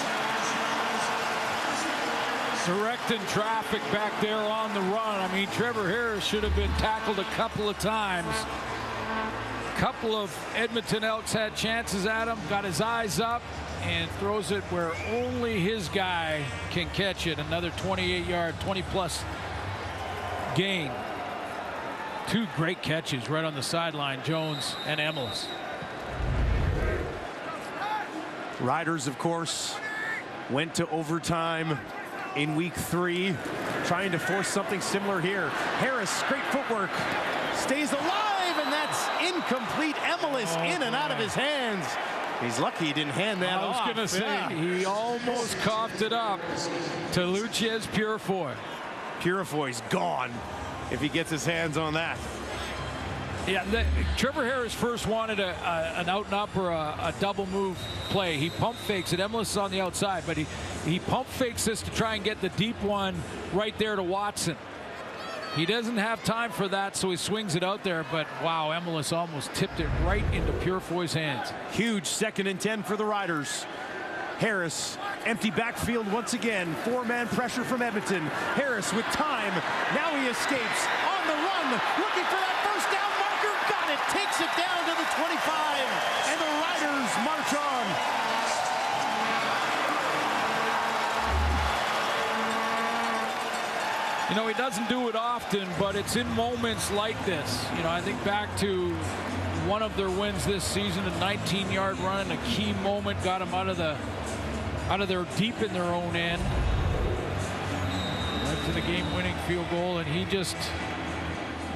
Directing traffic back there on the run. I mean, Trevor Harris should have been tackled a couple of times. Couple of Edmonton Elks had chances at him, got his eyes up, and throws it where only his guy can catch it. Another 28-yard, 20-plus gain. 2 great catches right on the sideline, Jones and Emelis. Riders, of course, went to overtime in week 3, trying to force something similar here. Harris, great footwork, stays alive, and that's incomplete. Emelis in and out of his hands. He's lucky he didn't hand that off. I was going to say, he almost coughed it up to Luciez Purifoy. Purifoy's gone if he gets his hands on that. Yeah, Trevor Harris first wanted an out and up or a double move play. He pump fakes it. Emelis is on the outside, but he pump fakes this to try and get the deep one right there to Watson. He doesn't have time for that, so he swings it out there, but wow, Emelis almost tipped it right into Purifoy's hands. Huge 2nd and 10 for the Riders. Harris, empty backfield once again. 4-man pressure from Edmonton. Harris with time. Now he escapes on the run, looking for that first down marker. Got it. Takes it down to the 25, and the Riders march on. You know, he doesn't do it often, but it's in moments like this. You know, I think back to one of their wins this season, a 19-yard run, a key moment, got them out of their deep in their own end. Went to the game-winning field goal, and he just,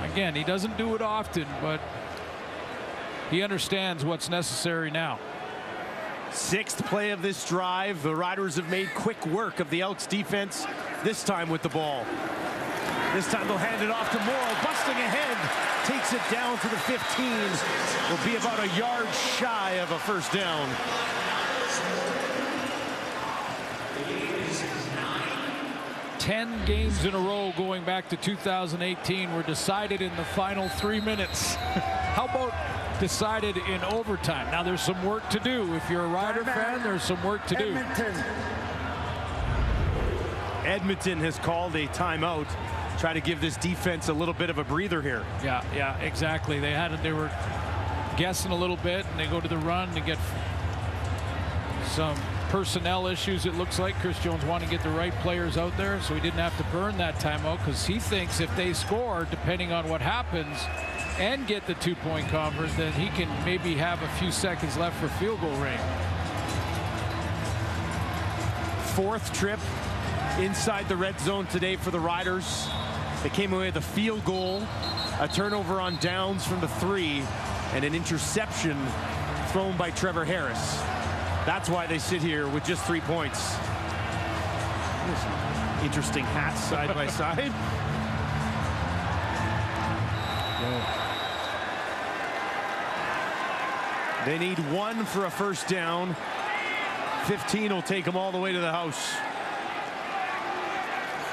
again, he doesn't do it often, but he understands what's necessary now. 6th play of this drive. The Riders have made quick work of the Elks defense, this time with the ball. This time they'll hand it off to Morrow, busting ahead, takes it down to the 15. Will be about a yard shy of a first down. Ten games in a row going back to 2018 were decided in the final 3 minutes. How about decided in overtime? Now there's some work to do. If you're a Rider fan, there's some work to do. Edmonton has called a timeout. Try to give this defense a little bit of a breather here. Yeah, exactly. They were guessing a little bit, and they go to the run to get some personnel issues. It looks like Chris Jones wanted to get the right players out there, so he didn't have to burn that timeout because he thinks if they score, depending on what happens, and get the 2-point conversion, then he can maybe have a few seconds left for field goal range. 4th trip inside the red zone today for the Riders. They came away with a field goal, a turnover on downs from the 3, and an interception thrown by Trevor Harris. That's why they sit here with just 3 points. Interesting hats side by side. They need 1 for a first down. 15 will take them all the way to the house.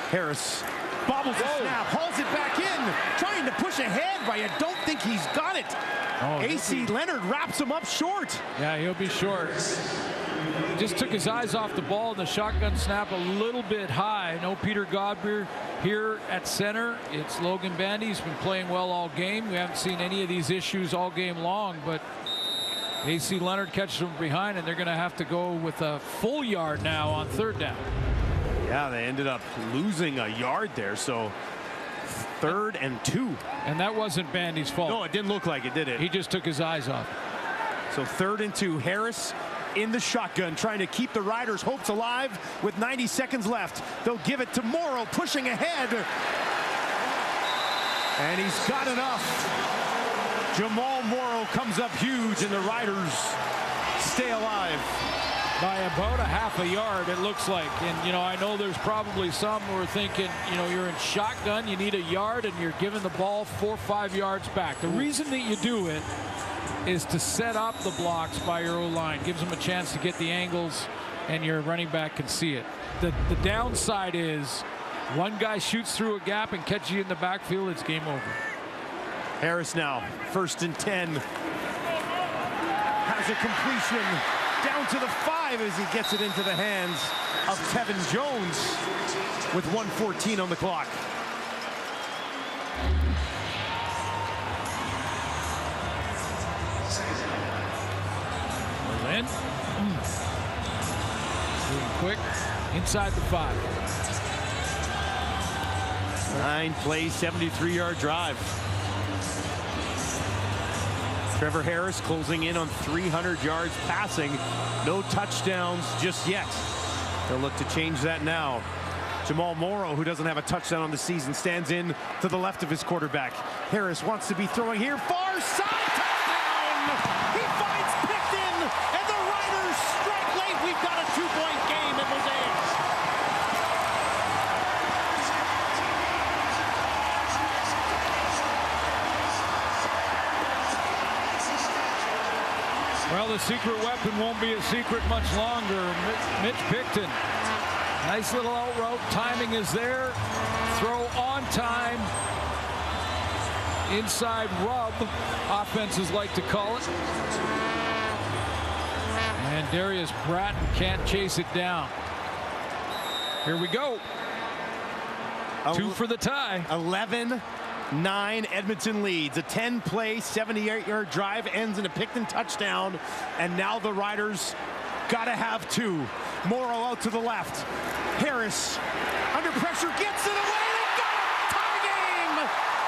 Harris bobbles the snap, hauls it back in, trying to push ahead, but I don't think he's got it. AC Leonard wraps him up short. Yeah, he'll be short. Just took his eyes off the ball. The shotgun snap a little bit high. No Peter Godber here at center. It's Logan Bandy. He's been playing well all game. We haven't seen any of these issues all game long, but AC Leonard catches him behind, and they're going to have to go with a full yard now on third down. Yeah, they ended up losing a yard there, so 3rd and 2. And that wasn't Bandy's fault. No, it didn't look like it, did it? He just took his eyes off. So 3rd and 2. Harris in the shotgun, trying to keep the Riders' hopes alive with 90 seconds left. They'll give it to Morrow, pushing ahead. And he's got enough. Jamal Morrow comes up huge, and the Riders stay alive. By about a half a yard, it looks like. And, you know, I know there's probably some who are thinking, you know, you're in shotgun, you need a yard, and you're giving the ball 4 or 5 yards back. The reason that you do it is to set up the blocks by your O-line. Gives them a chance to get the angles, and your running back can see it. The downside is one guy shoots through a gap and catches you in the backfield, it's game over. Harris now, 1st and 10. Has a completion down to the 5 as he gets it into the hands of Kevin Jones with 1:14 on the clock. Lynn. Moving quick. Inside the 5. 9 plays, 73-yard drive. Trevor Harris closing in on 300 yards passing. No touchdowns just yet. They'll look to change that now. Jamal Morrow, who doesn't have a touchdown on the season, stands in to the left of his quarterback. Harris wants to be throwing here. Far side touchdown! He finds Picton, and the Riders strike late. We've got a 2-point game at Mosaics. Well, the secret weapon won't be a secret much longer. Mitch Picton. Nice little out route. Timing is there. Throw on time. Inside rub, offenses like to call it. And Darius Bratton can't chase it down. Here we go. 2 for the tie. 11-9 Edmonton leads. A 10-play, 78-yard drive ends in a Picton touchdown. And now the Riders got to have 2. Morrow out to the left. Harris under pressure gets it away. They got it. Tie game.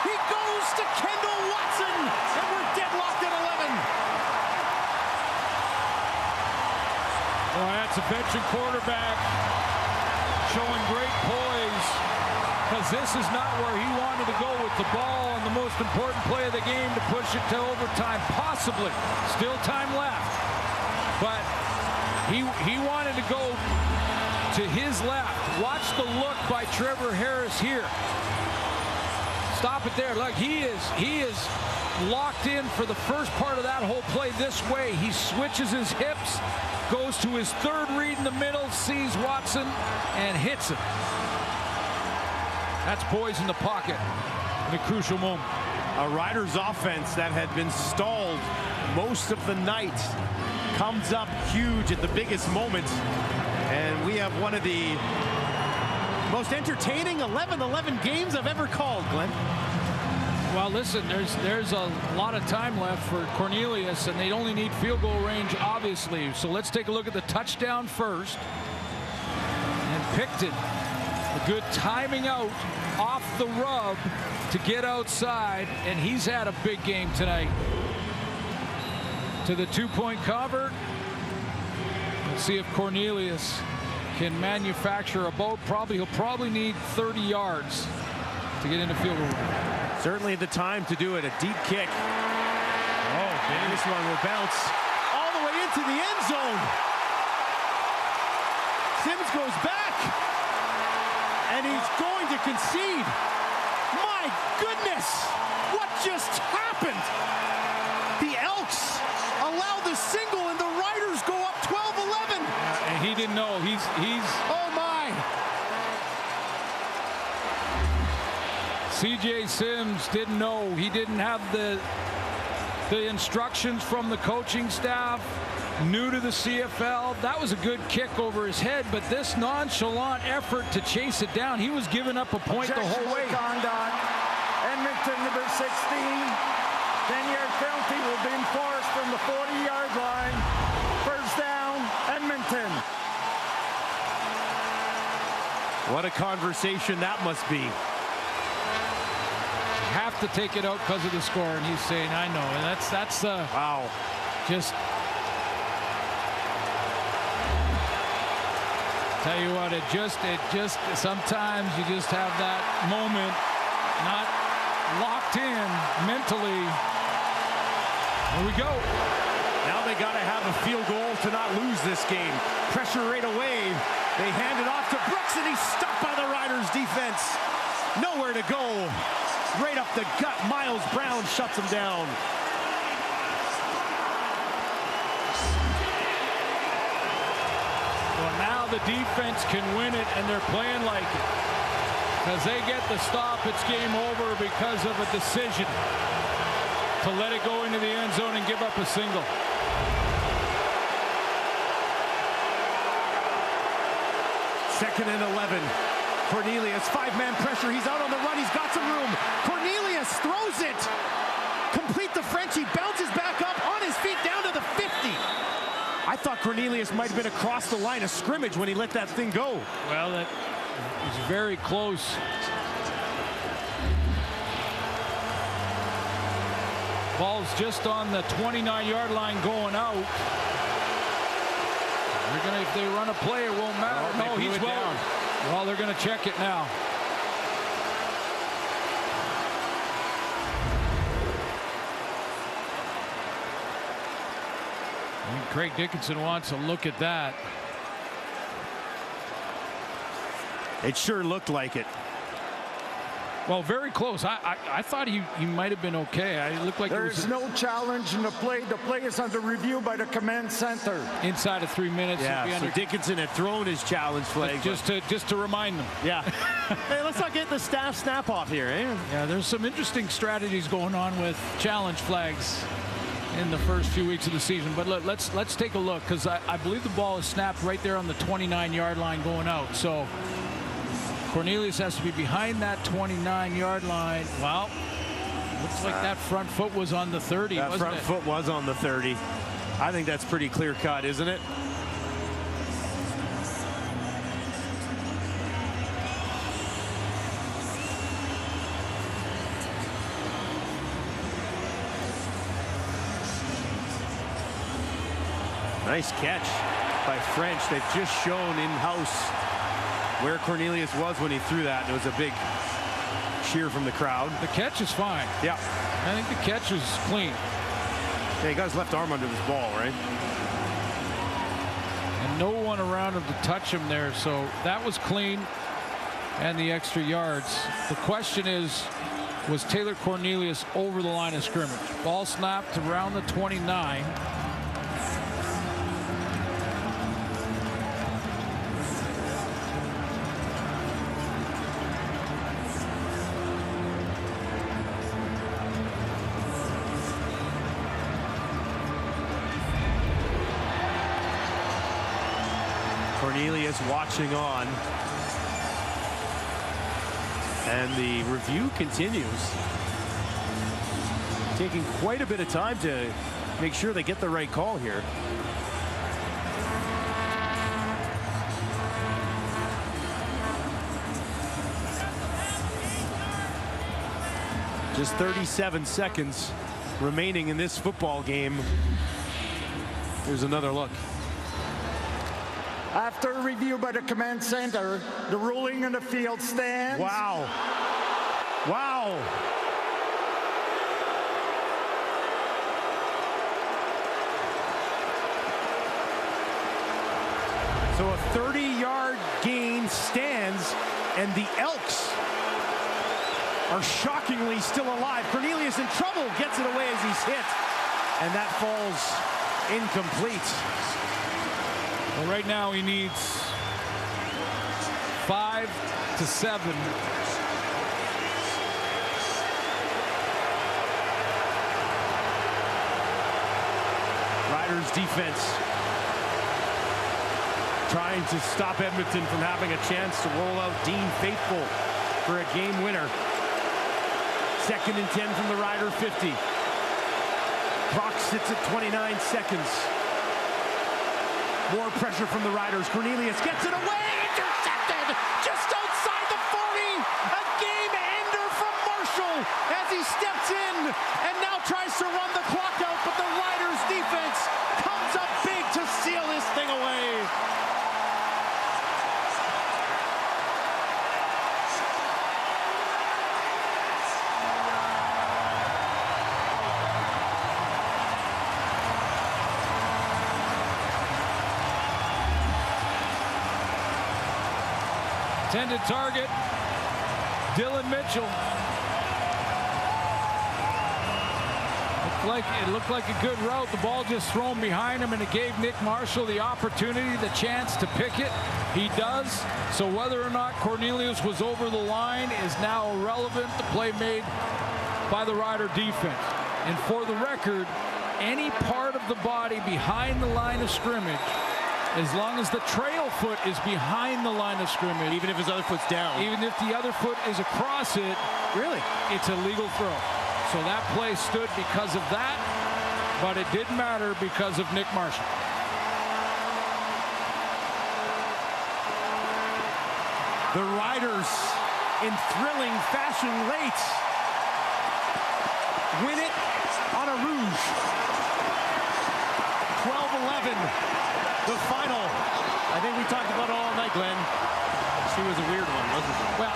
He goes to Kendall Watson. And we're deadlocked at 11. Well, that's a veteran quarterback showing great poise, because this is not where he wanted to go with the ball on the most important play of the game to push it to overtime, possibly. Still time left. But he wanted to go to his left. Watch the look by Trevor Harris here. Stop it there. Look, he is locked in for the first part of that whole play this way. He switches his hips, goes to his 3rd read in the middle, sees Watson, and hits him. That's poise in the pocket in a crucial moment. A Riders offense that had been stalled most of the night comes up huge at the biggest moment. And we have one of the most entertaining 11-11 games I've ever called, Glenn. Well, listen, there's a lot of time left for Cornelius, and they only need field goal range, obviously. So let's take a look at the touchdown first. And Picton, a good timing out off the rub to get outside, and he's had a big game tonight. To the 2-point convert. Let's see if Cornelius can manufacture a boat. He'll probably need 30 yards to get into field goal. Certainly the time to do it. A deep kick. Oh, this one will bounce all the way into the end zone. Sims goes back. And he's going to concede. My goodness, what just happened? The Elks allow the single and the Riders go up 12-11. And he didn't know. He's Oh my. CJ Sims didn't know. He didn't have the instructions from the coaching staff. New to the CFL. That was a good kick over his head, but this nonchalant effort to chase it down, he was giving up a point the whole way. Conduct. Edmonton, number 16. 10-yard penalty will be enforced from the 40-yard line. First down, Edmonton. What a conversation that must be. Have to take it out because of the score, and he's saying, I know. And that's Wow. just tell you what, it just sometimes you just have that moment not locked in mentally. Here we go. Now they got to have a field goal to not lose this game. Pressure right away. They hand it off to Brooks, and he's stopped by the Riders defense. Nowhere to go. Right up the gut. Miles Brown shuts him down. Well, now the defense can win it, and they're playing like it. Because they get the stop, it's game over because of a decision to let it go into the end zone and give up a single. Second and 11. Cornelius, five-man pressure. He's out on the run. He's got some room. Cornelius throws it. Complete the Frenchie. Bounces back up on his feet down to the 50. I thought Cornelius might have been across the line of scrimmage when he let that thing go. Well, that was very close. Ball's just on the 29-yard line going out. If they run a play, it won't matter. Oh, no, he's well. down. Well, they're going to check it now. I think Craig Dickinson wants a look at that. It sure looked like it. Well, very close. I thought he might have been okay. It looked like There it was is no challenge in the play. The play is under review by the command center. inside of 3 minutes. Yeah, It'd be so under- Dickinson had thrown his challenge flag. just to remind them. Yeah. Hey, let's not get the staff snap off here, eh? Yeah, there's some interesting strategies going on with challenge flags in the first few weeks of the season. But look, let's take a look, because I believe the ball is snapped right there on the 29-yard line going out. So Cornelius has to be behind that 29-yard line. Well, looks like that front foot was on the 30, That wasn't front it? foot was on the 30. I think that's pretty clear cut, isn't it? Nice catch by French. They've just shown in-house where Cornelius was when he threw that. It was a big cheer from the crowd. The catch is fine. Yeah. I think the catch is clean. Yeah, he got his left arm under his ball, right? And no one around him to touch him there. So that was clean, and the extra yards. The question is, was Taylor Cornelius over the line of scrimmage? Ball snapped around the 29. Cornelius watching on. And the review continues. Taking quite a bit of time to make sure they get the right call here. Just 37 seconds remaining in this football game. Here's another look. After review by the command center, the ruling in the field stands. Wow. Wow. So a 30-yard gain stands And the Elks are shockingly still alive. Cornelius in trouble, gets it away as he's hit. And that falls incomplete. Well, right now he needs 5 to 7. Riders defense trying to stop Edmonton from having a chance to roll out Dean Faithful for a game winner. 2nd and 10 from the Rider 50. Clock sits at 29 seconds. More pressure from the Riders. Cornelius gets it away, intercepted, just outside the 40. A game ender from Marshall as he steps in and now tries to run the clock out, but the Riders defense comes up big to seal this thing away. Intended target, Dylan Mitchell. It looked like a good route. The ball just thrown behind him, and it gave Nick Marshall the opportunity, the chance to pick it. He does. So whether or not Cornelius was over the line is now irrelevant. The play made by the Rider defense. And for the record, any part of the body behind the line of scrimmage, as long as the trail foot is behind the line of scrimmage. Even if his other foot's down. Even if the other foot is across it. Really? It's a legal throw. So that play stood because of that, but it didn't matter because of Nick Marshall. The Riders in thrilling fashion late win it on a rouge. 12-11. The final. I think we talked about it all night, Glenn. She was a weird one, wasn't it? Well,